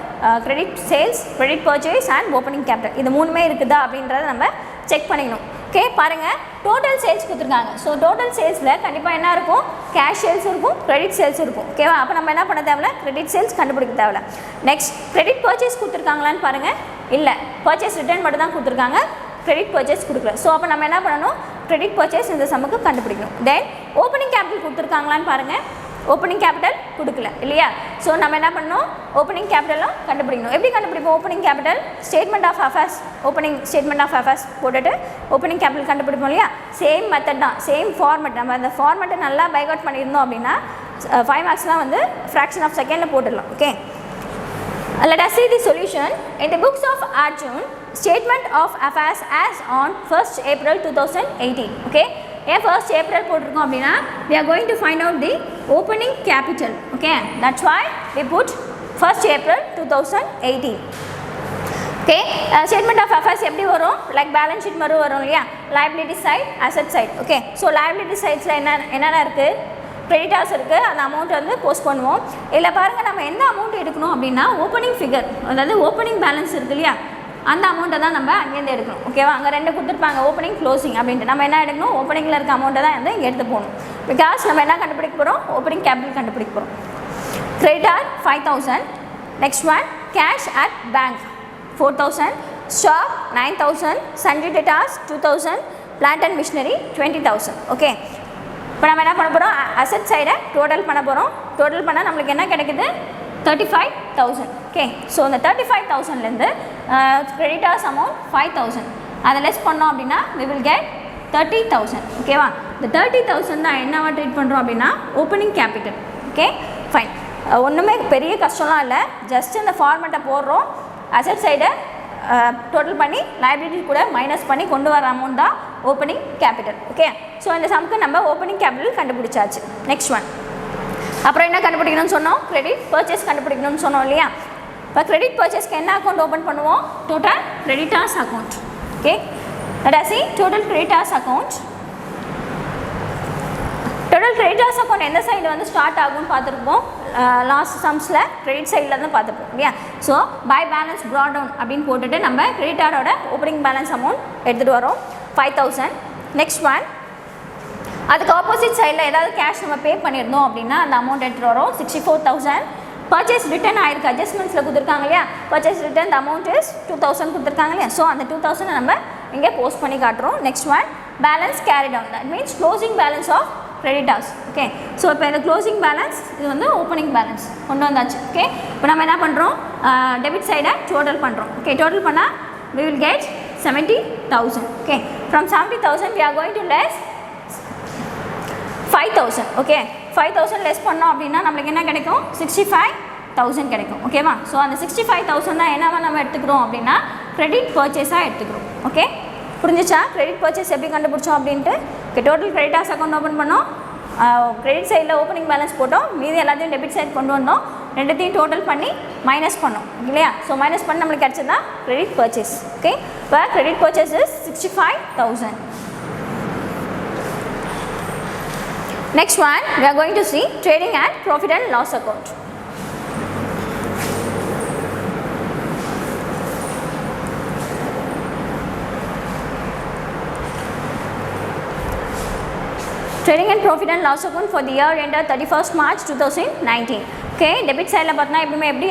Credit sales, credit purchase and opening capital. இது 3மே இருக்குதா அப்படின்றத நம்ம செக் பண்ணிக்கணும். ஓகே, பாருங்கள், டோட்டல் சேல்ஸ் கொடுத்துருக்காங்க. ஸோ டோட்டல் சேல்ஸில் கண்டிப்பாக என்ன இருக்கும்? கேஷ் சேல்ஸ் இருக்கும், கிரெடிட் சேல்ஸ் இருக்கும். ஓகேவா? அப்போ நம்ம என்ன பண்ண தேவையில்ல? கிரெடிட் சேல்ஸ் கண்டுபிடிக்க தேவையில்ல. நெக்ஸ்ட், கிரெடிட் பர்ச்சேஸ் கொடுத்துருக்காங்களான்னு பாருங்கள். இல்லை, பர்ச்சேஸ் ரிட்டர்ன் மட்டும் தான் கொடுத்துருக்காங்க, கிரெடிட் பர்ச்சேஸ் கொடுக்கல. ஸோ அப்போ நம்ம என்ன பண்ணணும்? கிரெடிட் பர்ச்சேஸ் இந்த சம்முக்கு கண்டுபிடிக்கணும். தென் ஓப்பனிங் கேபிட்டல் கொடுத்துருக்காங்களான்னு பாருங்கள். ஓப்பனிங் கேபிட்டல் கொடுக்கல இல்லையா? ஸோ நம்ம என்ன பண்ணணும்? ஓப்பனிங் கேபிட்டலும் கண்டுபிடிக்கணும். எப்படி கண்டுபிடிப்போம்? Opening capital statement of affairs, opening statement of affairs போட்டுட்டு ஓப்பனிங் கேபிட்டல் கண்டுபிடிப்போம் இல்லையா? சேம் மெத்தட் தான், சேம் ஃபார்மெட். நம்ம அந்த ஃபார்மெட்டை நல்லா பைக் அவுட் பண்ணியிருந்தோம் அப்படின்னா 5 மார்க்ஸ்லாம் வந்து ஃப்ராக்ஷன் ஆஃப் செகண்டில் போட்டுடலாம். Okay, let us see the solution. In the books of Arjun, statement of affairs as on 1st April 2018. Okay, ஏன் 1st April போட்டிருக்கோம் அப்படின்னா we are going to find out the opening capital. Okay, that's why we put 1st April 2018. Okay statement of affairs எப்படி வரும் like balance sheet மாதிரி வரும் இல்லையா liability side asset side okay so liability சைட்ஸில் என்னென்ன இருக்குது கிரெடிட்டார்ஸ் இருக்குது அந்த அமௌண்ட் வந்து போஸ்ட் பண்ணுவோம் இதில் பாருங்கள் நம்ம எந்த அமௌண்ட் எடுக்கணும் அப்படின்னா ஓப்பனிங் ஃபிகர் அதாவது ஓப்பனிங் பேலன்ஸ் இருக்குது இல்லையா அந்த அமௌண்ட்டை தான் நம்ம அங்கேருந்து எடுக்கணும் ஓகேவா அங்கே ரெண்டு கொடுத்துருப்பாங்க ஓப்பனிங் க்ளோசிங் அப்படின்ட்டு நம்ம என்ன எடுக்கணும் ஓப்பனிங்கில் இருக்க அமௌண்ட்டை தான் வந்து எடுத்து போகணும் பிகாஸ் நம்ம என்ன கண்டுபிடிக்க போகிறோம் ஓப்பனிங் கேபிட்டல் கண்டுபிடிக்க போகிறோம் creditor 5000 next one cash at bank 4000 stock 9000 sundry debtors 2000 plant and machinery 20000 okay இப்போ நம்ம என்ன பண்ண போகிறோம் அசெட் சைடை டோட்டல் பண்ண போகிறோம் டோட்டல் பண்ணால் நம்மளுக்கு என்ன கிடைக்குது 35000 ஓகே ஸோ இந்த 35000லேருந்து கிரெடிட்டார்ஸ் அமௌண்ட் 5000 அதை லெஸ் பண்ணோம் அப்படின்னா we will get 30000 ஓகேவா இந்த 30000 தான் என்னவா ட்ரீட் பண்ணுறோம் அப்படின்னா ஓப்பனிங் கேபிட்டல் ஓகே ஃபைன் ஒன்றுமே பெரிய கஷ்டம்லாம் இல்லை ஜஸ்ட் இந்த ஃபார்மெட்டை போடுறோம் அசெட் சைடை டோட்டல் பண்ணி லைபிலிட்டி கூட மைனஸ் பண்ணி கொண்டு வர அமௌண்ட் தான் ஓப்பனிங் கேபிட்டல் ஓகே ஸோ இந்த சம்க்கு நம்ம ஓப்பனிங் கேபிட்டல் கண்டுபிடிச்சாச்சு நெக்ஸ்ட் ஒன் அப்புறம் என்ன கண்டுபிடிக்கணும்னு சொன்னோம் கிரெடிட் பர்ச்சேஸ் கண்டுபிடிக்கணும்னு சொன்னோம் இல்லையா இப்போ கிரெடிட் பர்ச்சேஸ்க்கு என்ன அக்கௌண்ட் ஓப்பன் பண்ணுவோம் total creditors account okay let us see total creditors account total creditors account எந்த சைடு வந்து ஸ்டார்ட் ஆகும்னு பார்த்துருப்போம் லாஸ்ட் சம்ஸில் கிரெடிட் சைடில் தான் பார்த்துருப்போம் இல்லையா so by balance brought down அப்படின்னு போட்டுட்டு நம்ம கிரெடிட்டாரோட ஓப்பனிங் பேலன்ஸ் அமௌண்ட் எடுத்துகிட்டு வரோம் 5000 நெக்ஸ்ட் ஒன் அதுக்கு ஆப்போசிட் சைடில் ஏதாவது கேஷ் நம்ம பே பண்ணியிருந்தோம் அப்படின்னா அந்த அமௌண்ட் எடுத்துகிட்டு வரோம் 64000 பர்ச்சேஸ் ரிட்டர்ன் ஆயிருக்கு அட்ஜஸ்ட்மெண்ட்ஸில் கொடுத்துருக்காங்க இல்லையா பர்ச்சேஸ் ரிட்டர்ன் அமௌண்ட் இஸ் 2000 கொடுத்துருக்காங்க இல்லையா ஸோ அந்த 2000 நம்ம இங்கே போஸ்ட் பண்ணி காட்டுறோம் next one balance carry down that means closing balance of creditors okay so இப்போ இந்த க்ளோசிங் பேலன்ஸ் இது வந்து ஓப்பனிங் பேலன்ஸ் கொண்டு வந்தாச்சு ஓகே இப்போ நம்ம என்ன பண்ணுறோம் டெபிட் சைடை டோட்டல் பண்ணுறோம் ஓகே டோட்டல் பண்ணால் we will get 70000 okay from 70000 we are going to less 5000 okay 5000 less பண்ணோம் அப்படின்னா நம்மளுக்கு என்ன கிடைக்கும் 65000 கிடைக்கும் ஓகேவா ஸோ அந்த 65000 தான் என்னவா நம்ம எடுத்துக்கிறோம் அப்படின்னா கிரெடிட் பர்ச்சேஸாக எடுத்துக்கிறோம் ஓகே புரிஞ்சிச்சா கிரெடிட் பர்ச்சேஸ் எப்படி கண்டுபிடிச்சோம் அப்படின்ட்டு okay total creditors account open பண்ணோம் கிரெடிட் சைடில் ஓப்பனிங் பேலன்ஸ் போட்டோம் மீதி எல்லாத்தையும் டெபிட் சைட் கொண்டு வந்தோம் ரெண்டுத்தையும் டோட்டல் பண்ணி மைனஸ் பண்ணோம் இல்லையா ஸோ மைனஸ் பண்ணி நம்மளுக்கு கிடச்சது தான் கிரெடிட் பர்ச்சேஸ் ஓகே இப்போ credit purchase is 65000 Next one, we are going to see trading and profit and loss account. Trading and profit and loss account for the year ended 31st March 2019. Okay, debit side la pathna எப்படி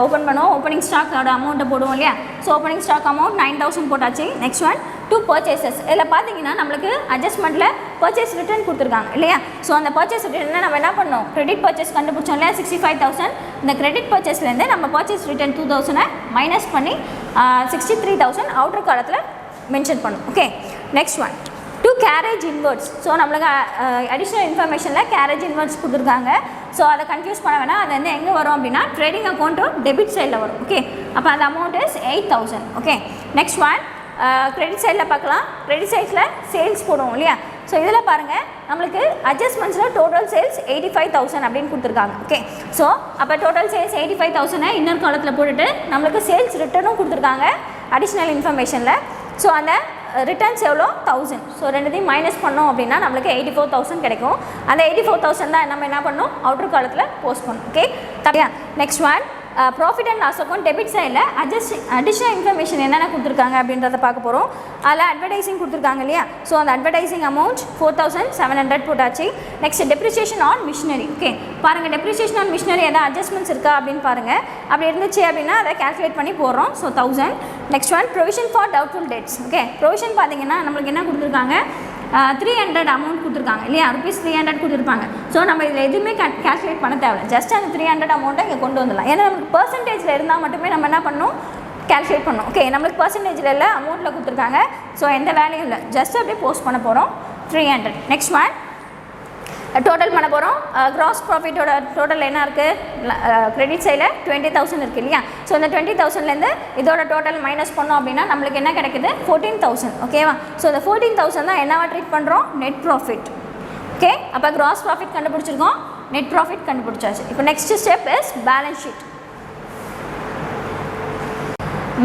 open பண்ணுவோம் opening ஸ்டாக்கோட அமௌண்ட்டை போடுவோம் இல்லையா so opening stock amount 9000 போட்டாச்சு next one 2 purchases இதில் பார்த்தீங்கன்னா நம்மளுக்கு அட்ஜஸ்ட்மெண்ட்டில் பர்ச்சேஸ் ரிட்டர்ன் கொடுத்துருக்காங்க இல்லையா ஸோ அந்த பர்ச்சேஸ் ரிட்டர்னை நம்ம என்ன பண்ணோம் கிரெடிட் பர்ச்சேஸ் கண்டுபிடிச்சோம் இல்லையா 65000 இந்த கிரெடிட் பர்ச்சேஸ்லேருந்து நம்ம பர்ச்சேஸ் ரிட்டர்ன் 2000 மைனஸ் பண்ணி 63000 அவுட்டர் காலத்தில் மென்ஷன் பண்ணும் okay next one 2 carriage inwards so நம்மளுக்கு அடிஷ்னல் இன்ஃபர்மேஷனில் கேரேஜ் இன்வெர்ட்ஸ் கொடுத்துருக்காங்க ஸோ அதை கன்ஃபியூஸ் பண்ண வேணாம் அது வந்து எங்கே வரும் அப்படின்னா ட்ரேடிங் அக்கௌண்ட்டும் டெபிட் சைடில் வரும் ஓகே அப்போ அந்த amount is 8000 okay next one credit சைடில் பார்க்கலாம் கிரெடிட் சைடில் சேல்ஸ் போடுவோம் இல்லையா ஸோ இதில் பாருங்கள் நம்மளுக்கு அட்ஜஸ்ட்மெண்ட்ஸில் டோட்டல் சேல்ஸ் 85000 அப்படின்னு கொடுத்துருக்காங்க ஓகே ஸோ அப்போ டோட்டல் சேல்ஸ் 85000 இன்னொரு காலத்தில் போட்டுட்டு நம்மளுக்கு சேல்ஸ் ரிட்டர்னும் கொடுத்துருக்காங்க அடிஷ்னல் இன்ஃபர்மேஷனில் ஸோ அந்த ரிட்டர்ன்ஸ் எவ்வளோ 1000 ஸோ ரெண்டுத்தையும் மைனஸ் பண்ணோம் அப்படின்னா நம்மளுக்கு 84000 கிடைக்கும் அந்த 84000 தான் நம்ம என்ன பண்ணோம் அவுட்டர் காலத்தில் போஸ்ட் பண்ணோம் ஓகே தப்பியா next one profit and loss account debit சைடில் அடிஷ்னல் இன்ஃபர்மேஷன் என்னென்ன கொடுத்துருக்காங்க அப்படின்றத பார்க்க போகிறோம் அதில் அட்வர்டைசிங் கொடுத்துருக்காங்க இல்லையா ஸோ அந்த அட்வர்டைசிங் அமௌண்ட் 4700 போட்டாச்சு next depreciation on machinery okay பாருங்கள் டெப்ரிசியேஷன் ஆன் மிஷினரி எதாவது அட்ஜஸ்ட்மெண்ட்ஸ் இருக்கா அப்படின்னு பாருங்கள் அப்படி இருந்துச்சு அப்படின்னா அதை கால்குலேட் பண்ணி போடுறோம் so 1000 next one provision for doubtful dates okay provision பார்த்தீங்கன்னா நம்மளுக்கு என்ன கொடுத்துருக்காங்க 300 அமௌண்ட் கொடுத்துருக்காங்க இல்லையா ருபீஸ் 300 கொடுத்துருப்பாங்க ஸோ நம்ம இதில் எதுவுமே கால்குலேட் பண்ண தேவையில்ல ஜஸ்ட் அந்த 300 அமௌண்ட்டை இங்கே கொண்டு வந்துடலாம் ஏன்னா நமக்கு பர்சன்டேஜில் இருந்தால் மட்டுமே நம்ம என்ன பண்ணணும் கால்குலேட் பண்ணணும் ஓகே நம்மளுக்கு பர்சன்டேஜில் இல்லை அமௌண்ட்டில் கொடுத்துருக்காங்க ஸோ எந்த வேலையும் இல்லை ஜஸ்ட் அப்படியே போஸ்ட் பண்ண போகிறோம் 300 நெக்ஸ்ட் ஒன் டோட்டல் பண்ண போகிறோம் க்ராஸ் ப்ராஃபிட்டோட டோட்டல் என்ன இருக்குது கிரெடிட் சைடில் 20000 இருக்குது இல்லையா ஸோ இந்த 20000லேருந்து இதோட டோட்டல் மைனஸ் பண்ணோம் அப்படின்னா நம்மளுக்கு என்ன கிடைக்குது 14000 ஓகேவா ஸோ இந்த 14000 தான் என்னவா ட்ரீட் பண்ணுறோம் நெட் ப்ராஃபிட் ஓகே அப்போ க்ராஸ் ப்ராஃபிட் கண்டுபிடிச்சிருக்கோம் நெட் ப்ராஃபிட் கண்டுபிடிச்சாச்சு இப்போ next step is balance sheet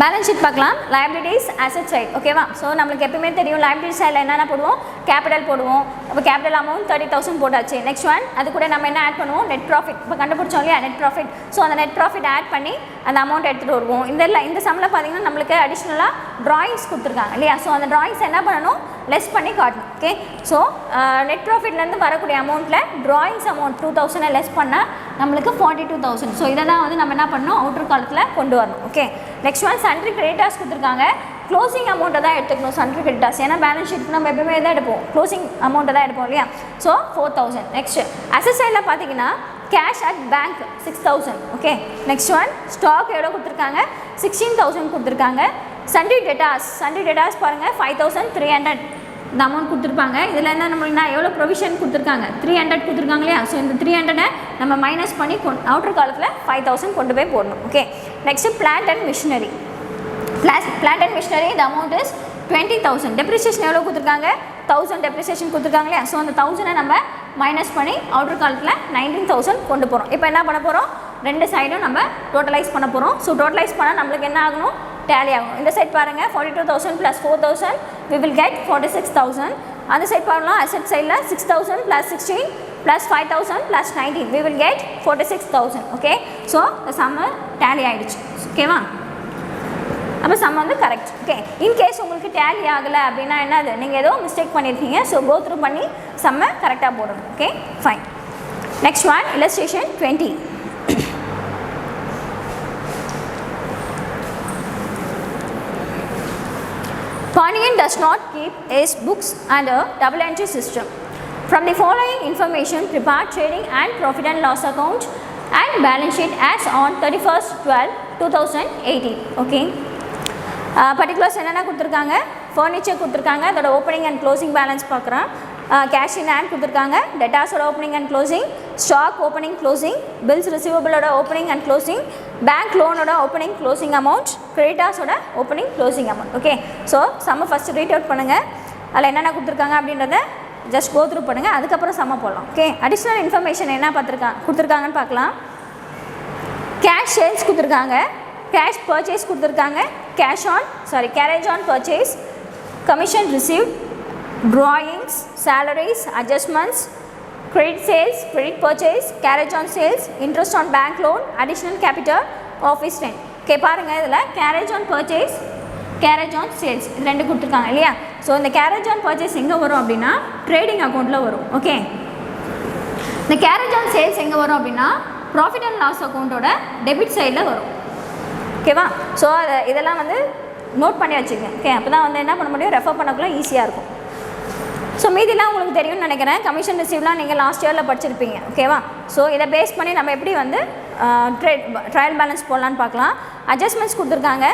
balance sheet பார்க்கலாம். லைபிலிட்டிஸ் அசெட் சைட் ஓகேவா. ஸோ நம்மளுக்கு எப்பவுமே தெரியும் லைபிலிட்டி சைடில் என்னென்ன போடுவோம், கேபிட்டல் போடுவோம். இப்போ கேபிட்டல் அமௌண்ட் 30,000 போட்டாச்சு. நெக்ஸ்ட் ஒன் அது கூட நம்ம என்ன ஆட் பண்ணுவோம், நெட் ப்ராஃபிட். இப்போ கண்டுபிடிச்சோம் இல்லையா நெட் ப்ராஃபிட். ஸோ அந்த நெட் ப்ராஃபிட் ஆட் பண்ணி அந்த அமௌண்ட் எடுத்துகிட்டு வருவோம். இந்த சம்மில் பார்த்தீங்கன்னா நம்மளுக்கு அடிஷ்னலாக ட்ராயிங்ஸ் கொடுத்துருக்காங்க இல்லையா. ஸோ அந்த ட்ராயிங்ஸ் என்ன பண்ணணும், லெஸ் பண்ணி காட்டணும். ஓகே, ஸோ நெட் ப்ராஃபிட்லேருந்து வரக்கூடிய அமௌண்ட்டில் ட்ராயிங்ஸ் அமௌண்ட் 2,000 லெஸ் பண்ணால் நம்மளுக்கு 42,000. ஸோ இதை தான் வந்து நம்ம என்ன பண்ணணும், அவுட்டர் காலத்தில் கொண்டு வரணும். Okay, next one sundry creditors கொடுத்துருக்காங்க. க்ளோசிங் அமௌண்ட்டை தான் எடுத்துக்கணும் சன்ட்ரி கிரெடிட்டார்ஸ். ஏன்னா பேலன்ஸ் ஷீட்டுக்கு நம்ம எப்பவுமே தான் எடுப்போம், க்ளோசிங் அமௌண்ட்டை தான் எடுப்போம் இல்லையா. ஸோ 4,000. நெக்ஸ்ட் அசெட் சைடில் பார்த்தீங்கன்னா cash at bank 6,000. Okay, next one stock எவ்வளோ கொடுத்துருக்காங்க, 16,000 கொடுத்துருக்காங்க. சன்ட்ரி டேட்டாஸ் பாருங்கள் 5,300 இந்த அமௌண்ட் கொடுத்துருப்பாங்க. இதில் என்ன நம்மளுக்கு எவ்வளோ ப்ரொவிஷன் கொடுத்துருக்காங்க, 300 கொடுத்துருக்காங்க இல்லையா. ஸோ இந்த 300 நம்ம மைனஸ் பண்ணி அவுட்டர் காலத்தில் 5,000 கொண்டு போய் போடணும். Okay, next plant and machinery. இந்த அமௌண்ட் இஸ் 20,000. டெப்ரிசியேஷன் எவ்வளோ கொடுத்துருக்காங்க, 1000 டெப்ரிசியேஷன் கொடுத்துருக்காங்க இல்லையா. ஸோ அந்த 1000 நம்ம மைனஸ் பண்ணி அவுட்டர் காலத்தில் 19,000 கொண்டு போகிறோம். இப்போ என்ன பண்ண போகிறோம், ரெண்டு சைடும் நம்ம டோட்டலைஸ் பண்ண போகிறோம். ஸோ டோட்டலைஸ் பண்ணால் நம்மளுக்கு என்ன ஆகணும், டேலி ஆகும். இந்த சைட் பாருங்கள் 42,000 + 4,000 we will get 46,000. அந்த சைட் பாருங்கள் அசெட் சைடில் 6,000 + 16 + 5,000 + 19 we will get 46,000. Okay, so இந்த சம்ம டேலி ஆகிடுச்சு. ஓகேவா, அப்போ சம் வந்து கரெக்ட். ஓகே, இன்கேஸ் உங்களுக்கு டேலி ஆகலை அப்படின்னா என்னது, நீங்கள் ஏதோ மிஸ்டேக் பண்ணியிருக்கீங்க. ஸோ கோ த்ரூ பண்ணி சம்மை கரெக்டாக போடணும். Okay, fine. Next one illustration 20. Paniyan does not keep his books under double entry system. From the following information, prepare trading and profit and loss account and balance sheet as on 31/12/2018. Okay. Particulars என்னென்ன கொடுத்துருக்காங்க, furniture கொடுத்துருக்காங்க, அதோட opening and closing balance பார்க்குறோம். Cash in hand கொடுத்துருக்காங்க, டெட்டாஸோட opening and closing, stock opening closing, bills ரிசீவபிளோட opening and closing, bank லோனோட opening closing amount, கிரெடிட்டாஸோட opening closing amount. Okay, so சம்ம ஃபஸ்ட்டு ரீட் அவுட் பண்ணுங்கள். அதில் என்னென்ன கொடுத்துருக்காங்க அப்படின்றத ஜஸ்ட் கோ த்ரூ பண்ணுங்கள், அதுக்கப்புறம் சம்ம போடலாம். ஓகே, அடிஷ்னல் இன்ஃபர்மேஷன் என்ன கொடுத்துருக்காங்கன்னு பார்க்கலாம். கேஷ் சேல்ஸ் கொடுத்துருக்காங்க, கேஷ் பர்ச்சேஸ் கொடுத்துருக்காங்க, carriage on purchase, commission receive, drawings, salaries, adjustments, credit sales, credit purchase, carriage on sales, interest on bank loan, additional capital, office rent. Okay பாருங்கள், இதில் carriage on purchase, carriage on sales இது ரெண்டு கொடுத்துருக்காங்க இல்லையா. So இந்த garage on purchase எங்கே வரும் அப்படின்னா ட்ரேடிங் அக்கௌண்ட்டில் வரும். ஓகே, இந்த கேரேஜ் ஆன் சேல்ஸ் எங்கே வரும் அப்படின்னா ப்ராஃபிட் அண்ட் லாஸ் அக்கௌண்ட்டோட டெபிட் சைடில் வரும். ஓகேவா, ஸோ இதெல்லாம் வந்து நோட் பண்ணி வச்சுக்கோங்க. ஓகே, அப்போ தான் வந்து என்ன பண்ண முடியும், ரெஃபர் பண்ணக்குள்ள ஈஸியாக இருக்கும். ஸோ மீதிலாம் உங்களுக்கு தெரியும்னு நினைக்கிறேன். கமிஷன் ரிசீவ்லாம் நீங்கள் லாஸ்ட் இயரில் படிச்சிருப்பீங்க. ஓகேவா, ஸோ இதை பேஸ் பண்ணி நம்ம எப்படி வந்து ட்ரையல் பேலன்ஸ் போடலான்னு பார்க்கலாம். அட்ஜஸ்ட்மெண்ட்ஸ் கொடுத்துருக்காங்க.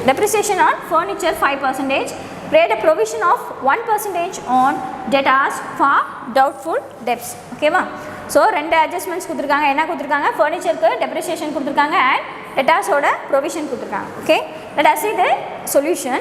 depreciation on furniture 5%, create a provision of 1% on debtors for doubtful debts. ஓகேவா, ஸோ ரெண்டு அட்ஜஸ்ட்மெண்ட்ஸ் கொடுத்துருக்காங்க. என்ன கொடுத்துருக்காங்க, ஃபர்னிச்சருக்கு டெப்ரிசியேஷன் கொடுத்துருக்காங்க அண்ட் டெட்டாஸோட ப்ரொவிஷன் கொடுத்துருக்காங்க. Okay, let us see the solution.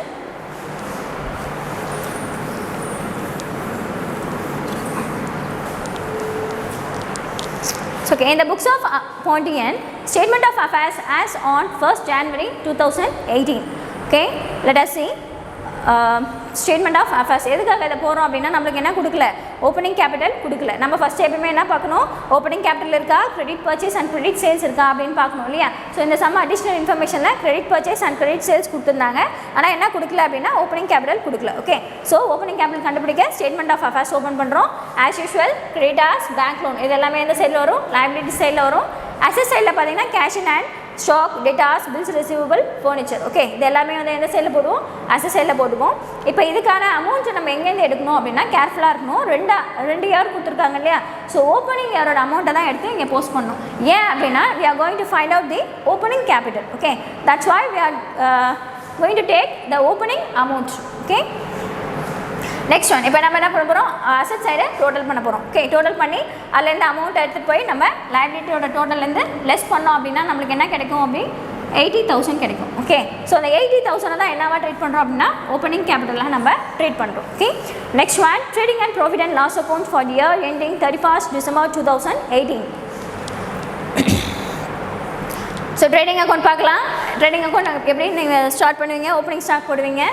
So, okay, in the books of Pontian, statement of affairs as on 1st January 2018. Okay, let us see statement of affairs. எதுக்காக இதை போகிறோம் அப்படின்னா நம்மளுக்கு என்ன கொடுக்கல, ஓப்பனிங் கேபிட்டல் கொடுக்கல. நம்ம ஃபஸ்ட் எப்பவுமே என்ன பார்க்கணும், ஓப்பனிங் கேபிட்டல் இருக்கா, credit purchase and credit sales இருக்கா அப்படின்னு பார்க்கணும் இல்லையா. ஸோ இந்த சம் அடிஷ்னல் இன்ஃபர்மேஷனில் credit purchase and credit sales கொடுத்துருந்தாங்க. ஆனால் என்ன கொடுக்கல அப்படின்னா ஓப்பனிங் கேபிட்டல் கொடுக்கல. ஓகே, ஸோ ஓப்பனிங் கேபிட்டல் கண்டுபிடிக்க ஸ்டேட்மெண்ட் ஆஃப் அஃபேர்ஸ் ஓப்பன் பண்ணுறோம். As usual creditors, bank loan இது எல்லாமே எந்த சைடில் வரும், லைபிலிட்டி சைடில் வரும். அசெட் சைடில் பார்த்தீங்கன்னா cash in hand, stock, debtors, bills receivable, furniture. Okay, இது எல்லாமே வந்து எந்த சைடில் போடுவோம், அசெட் சைடில் போடுவோம். இப்போ இதுக்கான அமௌண்ட்டை நம்ம எங்கேருந்து எடுக்கணும் அப்படின்னா கேர்ஃபுல்லாக இருக்கணும். ரெண்டு இயர் கொடுத்துருக்காங்க இல்லையா. ஸோ ஓப்பனிங் இயரோட அமௌண்ட்டை தான் எடுத்து இங்கே போஸ்ட் பண்ணணும். ஏன் அப்படின்னா we are going to find out the opening capital. Okay, that's why we are going to take the opening amount. Okay, next one இப்போ நம்ம என்ன பண்ண போகிறோம், அசெட் சைடை டோட்டல் பண்ண போகிறோம். ஓகே, டோட்டல் பண்ணி அதுலேருந்து அமௌண்ட் எடுத்துகிட்டு போய் நம்ம லைபிலிட்டியோட டோட்டல்லேருந்து லெஸ் பண்ணோம் அப்படின்னா நம்மளுக்கு என்ன கிடைக்கும் அப்படி 80,000 கிடைக்கும். ஓகே, ஸோ அந்த 80,000 தான் என்னவா ட்ரீட் பண்ணுறோம் அப்படின்னா ஓப்பனிங் கேபிட்டலாக நம்ம ட்ரீட் பண்ணுறோம். Okay, next one trading and profit and loss account for year ending 31st December 2018. So trading account பார்க்கலாம். ட்ரேடிங் அக்கௌண்ட் எப்படி நீங்கள் ஸ்டார்ட் பண்ணுவீங்க, ஓப்பனிங் ஸ்டாக் போடுவீங்க.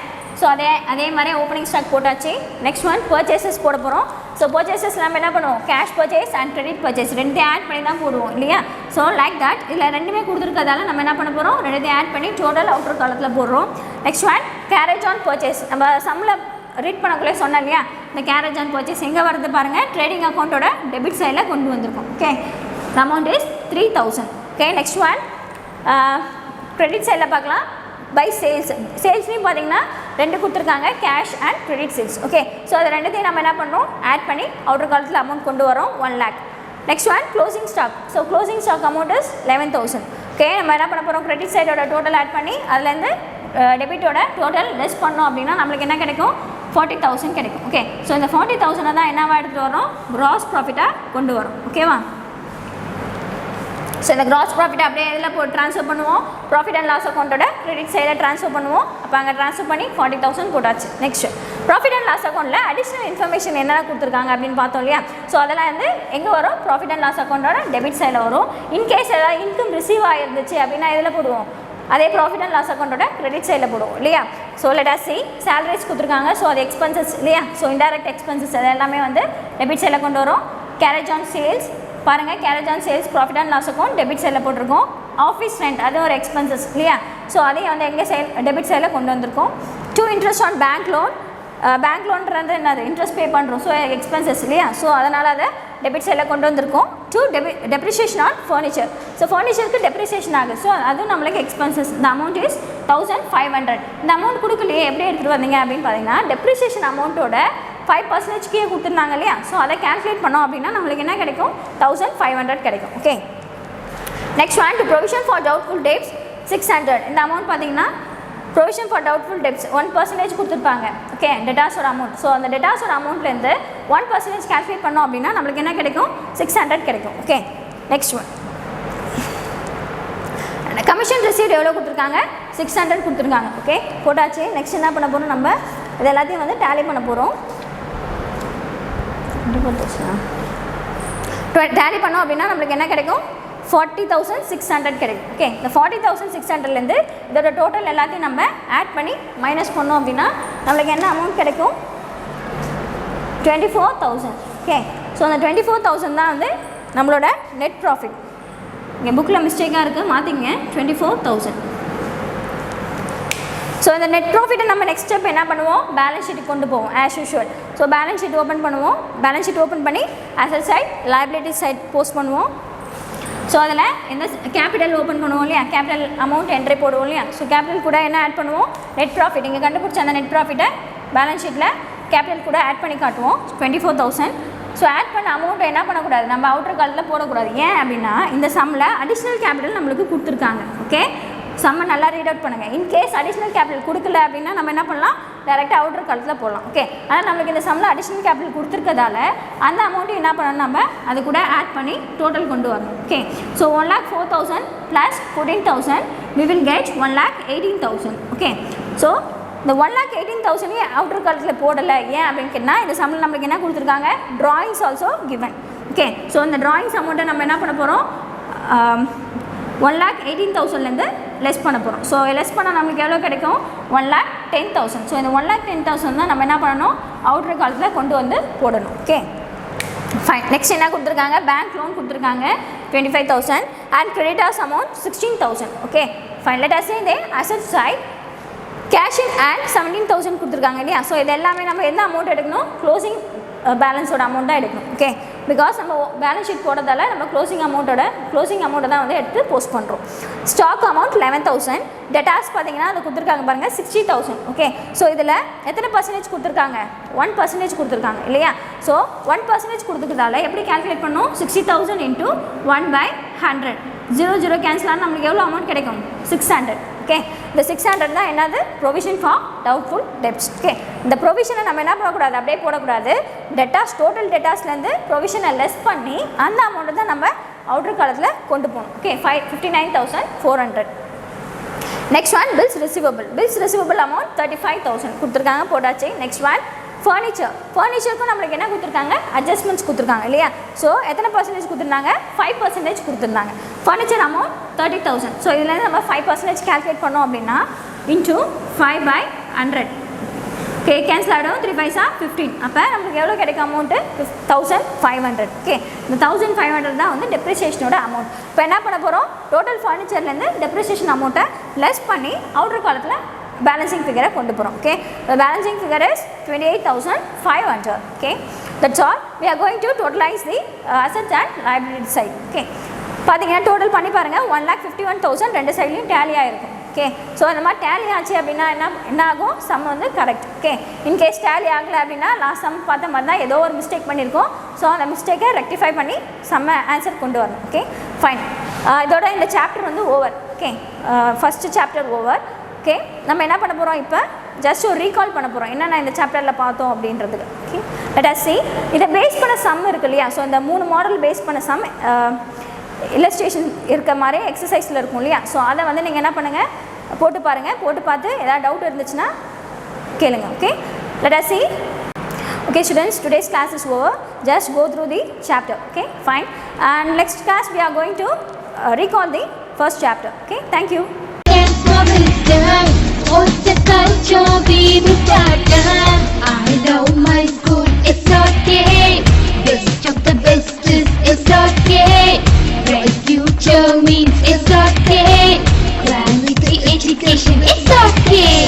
ஸோ அதே மாதிரி ஓப்பனிங் ஸ்டாக் போட்டாச்சு. நெக்ஸ்ட் ஒன் பர்ச்சேசஸ் போட போகிறோம். ஸோ பர்ச்சேசஸ் நம்ம என்ன பண்ணுவோம், cash purchase and credit purchase ரெண்டையும் ஆட் பண்ணி தான் போடுவோம் இல்லையா. ஸோ லைக் தட் இதில் ரெண்டுமே கொடுத்துருக்கதால நம்ம என்ன பண்ண போகிறோம், ரெண்டையும் ஆட் பண்ணி டோட்டல் அவுட்டர் காலத்தில் போடுறோம். Next one carriage on purchase. நம்ம சம்மில் ரீட் பண்ணக்குள்ளே சொன்னோம் இல்லையா, இந்த கேரேஜ் ஆன் பர்ச்சேஸ் எங்கே வருது பாருங்கள், ட்ரேடிங் அக்கௌண்ட்டோட டெபிட் சைடில் கொண்டு வந்திருக்கோம். Okay, the amount is 3000. Okay, next one credit சைடில் பார்க்கலாம். பை சேல்ஸ்லையும் பார்த்தீங்கன்னா ரெண்டு கொடுத்துருக்காங்க, cash and credit sales. Okay, so அது ரெண்டுத்தையும் நம்ம என்ன பண்ணுறோம், ஆட் பண்ணி அவுட்டர் காலத்தில் அமௌண்ட் கொண்டு வரோம் 1 lakh. Next one closing stock. So closing stock amount is 11,000. Okay, நம்ம என்ன பண்ண போகிறோம், கிரெடிட் சைடோட டோட்டல் ஆட் பண்ணி அதுலேருந்து டெபிட்டோட டோட்டல் லெஸ் பண்ணோம் அப்படின்னா நம்மளுக்கு என்ன கிடைக்கும், 40,000 கிடைக்கும். ஓகே, ஸோ இந்த 40,000 தான் என்னவா எடுத்துகிட்டு வரோம், கிராஸ் ப்ராஃபிட்டாக கொண்டு வரோம். ஓகேவா. ஸோ இந்த கிராஸ் ப்ராஃபிட் அப்படியே இதில் ட்ரான்ஸ்ஃபர் பண்ணுவோம், ப்ராஃபிட் அண்ட் லாஸ் அக்கௌண்ட்டோட கிரெடிட் சைடில் ட்ரான்ஸ்ஃபர் பண்ணுவோம். அப்போ அங்கே ட்ரான்ஸ்ஃபர் பண்ணி 40,000 போட்டாச்சு. நெக்ஸ்ட் ப்ராஃபிட் அண்ட் லாஸ் அக்கௌண்ட்டில் அடிஷ்னல் இன்ஃபர்மேஷன் என்னென்ன கொடுத்துருக்காங்க அப்படின்னு பார்த்தோம் இல்லையா. ஸோ அதெல்லாம் வந்து எங்கே வரும், ப்ராஃபிட் அண்ட் லாஸ் அக்கௌண்ட்டோட டெபிட் சைடில் வரும். இன்கேஸ் ஏதாவது இன்கம் ரிசீவ் ஆகிருந்துச்சு அப்படின்னா இதில் போடுவோம், அதே ப்ராஃபிட் அண்ட் லாஸ் அக்கௌண்ட்டோட கிரெடிட் சைடில் போடுவோம் இல்லையா. So let us see salaries கொடுத்துருக்காங்க. ஸோ அது எக்ஸ்பென்சஸ் இல்லையா. ஸோ இன்டைரக்ட் எக்ஸ்பென்சஸ் அது எல்லாமே வந்து டெபிட் சைடில் கொண்டு வரும். கேரேஜ் ஆன் சேல்ஸ் பாருங்கள், carriage on sales profit and loss account debit சைடில் போட்டிருக்கோம். ஆஃபீஸ் ரெண்ட் அது ஒரு எக்ஸ்பென்சஸ் இல்லையா. ஸோ அதையும் வந்து எங்கே டெபிட் சைடில் கொண்டு வந்திருக்கோம். To interest on bank loan. Bank லோன்றது என்னது, இன்ட்ரெஸ்ட் பே பண்ணுறோம். ஸோ எக்ஸ்பென்சஸ் இல்லையா. ஸோ அதனால் அதை டெபிட் சைடில் கொண்டு வந்திருக்கோம். To depreciation on furniture. So ஃபர்னிச்சருக்கு டெப்ரிசியேஷன் ஆகுது. ஸோ அதுவும் நம்மளுக்கு எக்ஸ்பென்சஸ். இந்த அமௌண்ட் இஸ் 1500. இந்த அமௌண்ட் கொடுக்கலையே எப்படி எடுத்துகிட்டு வந்தீங்க அப்படின்னு பார்த்தீங்கன்னா, டெப்ரிசியேஷன் அமௌண்ட்டோட 5% கீழே கொடுத்துருந்தாங்க இல்லையா. ஸோ அதை கேல்குலேட் பண்ணோம் அப்படின்னா நம்மளுக்கு என்ன கிடைக்கும், 1500 கிடைக்கும். Okay, next one to provision for doubtful debts 600. இந்த அமௌண்ட் பார்த்தீங்கன்னா ப்ரொவிஷன் ஃபார் டவுட்ஃபுல் டெப்ட்ஸ் 1% கொடுத்துருப்பாங்க. Okay, டெட்டாஸோட amount. ஸோ அந்த டெட்டாஸோட அமௌண்ட்லேருந்து 1% கேல்குலேட் பண்ணோம் அப்படின்னா நம்மளுக்கு என்ன கிடைக்கும், 600 கிடைக்கும். Okay, next one commission received எவ்வளோ கொடுத்துருக்காங்க, 600 கொடுத்துருக்காங்க. ஓகே, போட்டாச்சு. நெக்ஸ்ட் என்ன பண்ண போகிறோம், நம்ம இது எல்லாத்தையும் வந்து டேலி பண்ண போகிறோம். டேலி பண்ணோம் அப்படின்னா நம்மளுக்கு என்ன கிடைக்கும், 40,600 கிடைக்கும். ஓகே, இந்த 40,600லேருந்து இதோட டோட்டல் எல்லாத்தையும் நம்ம ஆட் பண்ணி மைனஸ் பண்ணோம் அப்படின்னா நம்மளுக்கு என்ன அமௌண்ட் கிடைக்கும், 24,000. ஓகே, ஸோ அந்த 24,000 தான் வந்து நம்மளோட நெட் ப்ராஃபிட். இங்கே புக்கில் மிஸ்டேக்காக இருக்குது, மாற்றிங்க, 24,000. ஸோ இந்த நெட் ப்ராஃபிட்டை நம்ம நெக்ஸ்ட் ஸ்டெப் என்ன பண்ணுவோம், பேலன்ஸ் ஷீட்டுக்கு கொண்டு போவோம் as usual. So balance sheet open பண்ணுவோம். பேலன்ஸ் ஷீட் ஓப்பன் பண்ணி asset side liability side post பண்ணுவோம். ஸோ அதில் எந்த கேபிட்டல் ஓப்பன் பண்ணுவோம் இல்லையா, கேபிட்டல் அமௌண்ட் என்ட்ரி போடுவோம் இல்லையா. ஸோ கேபிட்டல் கூட என்ன ஆட் பண்ணுவோம், நெட் ப்ராஃபிட். இங்கே கண்டுபிடிச்ச அந்த நெட் ப்ராஃபிட்டை பேலன்ஸ் ஷீட்டில் கேபிட்டல் கூட ஆட் பண்ணி காட்டுவோம், 24,000. ஸோ ஆட் பண்ண அமௌண்ட்டை என்ன பண்ணக்கூடாது, நம்ம அவுட்டர் காலத்தில் போடக்கூடாது. ஏன் அப்படின்னா இந்த சம்மில் அடிஷ்னல் கேபிட்டல் நம்மளுக்கு கொடுத்துருக்காங்க. ஓகே, சம்மை நல்லா ரீட் அவுட் பண்ணுங்கள். இன்கேஸ் அடிஷ்னல் கேபிட்டல் கொடுக்கல அப்படின்னா நம்ம என்ன பண்ணலாம், டேரெக்டாக அவுட்டர் காலத்தில் போடலாம். ஓகே, ஆனால் நம்மளுக்கு இந்த சம்மில் அடிஷ்னல் கேபிட்டல் கொடுத்துருக்கதால அந்த அமௌண்ட்டு என்ன பண்ணணும், நம்ம அது கூட ஆட் பண்ணி டோட்டல் கொண்டு வரணும். Okay, so 1,04,000 + 14,000 we will get 1,18,000. Okay, so இந்த 1,18,000 அவுட்டர் காலத்தில் போடலை. ஏன் அப்படின்னு கேட்டால் இந்த சம்மில் நம்மளுக்கு என்ன கொடுத்துருக்காங்க, drawings also given. Okay, so இந்த ட்ராயிங்ஸ் அமௌண்ட்டை நம்ம என்ன பண்ண போகிறோம், 1,18,000லேருந்து லெஸ் பண்ண போகிறோம். ஸோ லெஸ் பண்ணால் நம்மளுக்கு எவ்வளோ கிடைக்கும், 1,10,000. ஸோ இந்த 1,10,000 தான் நம்ம என்ன பண்ணணும், அவுட்டர் காலத்தில் கொண்டு வந்து போடணும். Okay, fine. நெக்ஸ்ட் என்ன கொடுத்துருக்காங்க, பேங்க் லோன் கொடுத்துருக்காங்க 25,000 and creditors amount 16,000. Okay, fine. Let us say இந்த asset side cash in and 17,000 கொடுத்துருக்காங்க இல்லையா. ஸோ இது எல்லாமே நம்ம எந்த அமௌண்ட் எடுக்கணும், க்ளோசிங் பேலன்ஸோட அமௌண்ட் தான் எடுக்கணும். ஓகே, பிகாஸ் நம்ம பேலன்ஸ் ஷீட் போடுறதால நம்ம க்ளோசிங் அமௌண்ட்டை தான் வந்து எடுத்து போஸ்ட் பண்ணுறோம். Stock amount 11,000. டெட்டாஸ் பார்த்தீங்கன்னா அது கொடுத்துருக்காங்க பாருங்கள் 60,000. ஓகே, ஸோ இதில் எத்தனை பர்சன்டேஜ் கொடுத்துருக்காங்க, 1% கொடுத்துருக்காங்க இல்லையா. ஸோ 1% கொடுத்துக்கிறதால எப்படி கேல்குலேட் பண்ணோம், 60,000 × 1/100. 0 கேன்சல் ஆனால் நம்மளுக்கு எவ்வளோ அமௌண்ட் கிடைக்கும், 600. ஓகே, இந்த 600 தான் என்னது, provision for doubtful debts. Okay, இந்த ப்ரொவிஷனை நம்ம என்ன பண்ணக்கூடாது, அப்படியே போடக்கூடாது. டெட்டாஸ் டோட்டல் டெட்டாஸ்லேருந்து ப்ரொவிஷனை லெஸ் பண்ணி அந்த அமௌண்ட்டை தான் நம்ம அவுட்டர் காலத்தில் கொண்டு போகணும். Okay, 59,400. Next one bills receivable. Bills receivable amount 35,000 கொடுத்துருக்காங்க, போட்டாச்சு. நெக்ஸ்ட் ஒன் ஃபர்னிச்சருக்கும் நம்மளுக்கு என்ன கொடுத்துருக்காங்க, அட்ஜஸ்ட்மெண்ட்ஸ் கொடுத்துருக்காங்க இல்லையா. ஸோ எத்தனை பர்சன்டேஜ் கொடுத்துருந்தாங்க, 5% கொடுத்துருந்தாங்க. Furniture amount 30,000. ஸோ இதுலேருந்து நம்ம 5% கால்குலேட் பண்ணோம் அப்படின்னா இன்டூ 5/100. ஓகே, கேன்சல் ஆகிடும். 3 5 15. அப்போ நமக்கு எவ்வளோ கிடைக்கும் அமௌண்ட்டு, 1500. ஓகே, இந்த 1500 தான் வந்து டெப்ரிசியேஷனோட அமௌண்ட். இப்போ என்ன பண்ண போகிறோம், டோட்டல் ஃபர்னிச்சர்லேருந்து டெப்ரிசியேஷன் அமௌண்ட்டை லெஸ் பண்ணி அவுட்டர் காலத்தில் பேலன்சிங் ஃபிகரை கொண்டு போகிறோம். Okay, the balancing figure is 28,500. okay, that's all. We are going to totalize the assets and liability side. okay, பார்த்தீங்கன்னா டோட்டல் பண்ணி பாருங்கள், 1,51,000 ரெண்டு சைட்லையும் டேலி ஆகிருக்கும். ஓகே, ஸோ இந்த மாதிரி டேலி ஆச்சு அப்படின்னா என்ன ஆகும், சம் வந்து கரெக்ட். ஓகே, இன்கேஸ் டேலி ஆகலை அப்படின்னா லாஸ்ட் சம் பார்த்த மாதிரி தான் ஏதோ ஒரு மிஸ்டேக் பண்ணியிருக்கோம். ஸோ அந்த மிஸ்டேக்கை ரெக்டிஃபை பண்ணி செம்ம ஆன்சர் கொண்டு வரணும். Okay, fine. இதோட இந்த சாப்டர் வந்து over. Okay, first chapter over. Okay, நம்ம என்ன பண்ண போகிறோம், இப்போ ஜஸ்ட் ஒரு ரீகால் பண்ண போகிறோம் என்னென்ன இந்த சாப்டரில் பார்த்தோம் அப்படின்றதுக்கு. ஓகே, லெட் அஸ் see இதை பேஸ் பண்ண சம் இருக்குது இல்லையா. ஸோ இந்த 3 மாடல் பேஸ் பண்ண சம் இல்லஸ்ட்ரேஷன் இருக்க மாதிரி எக்ஸசைஸில் இருக்கும் இல்லையா. ஸோ அதை வந்து நீங்கள் என்ன பண்ணுங்கள், போட்டு பாருங்கள். போட்டு பார்த்து ஏதாவது டவுட் இருந்துச்சுன்னா கேளுங்க. Okay, let us see. Okay students, today's class is over. Just go through the chapter. Okay, fine. And next class we are going to recall the first chapter. Okay, thank you. What's the culture we will start? I love my school, it's okay. Best of the best is it's okay. Bright future means it's okay. Quality education, it's okay.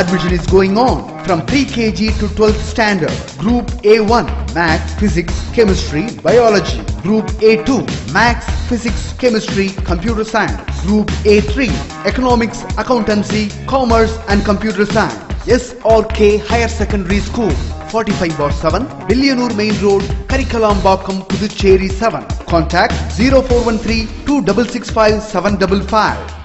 Admission is going on from pre-KG to 12th standard. Group A1 Maths, Physics, Chemistry, Biology. Group A2 Maths, Physics, Chemistry, Computer Science. Group A3 Economics, Accountancy, Commerce and Computer Science. SRK Higher Secondary School, 45/7 Billianur Main Road, Karikalambakkam, Puducherry 7. Contact 0413 2665 755.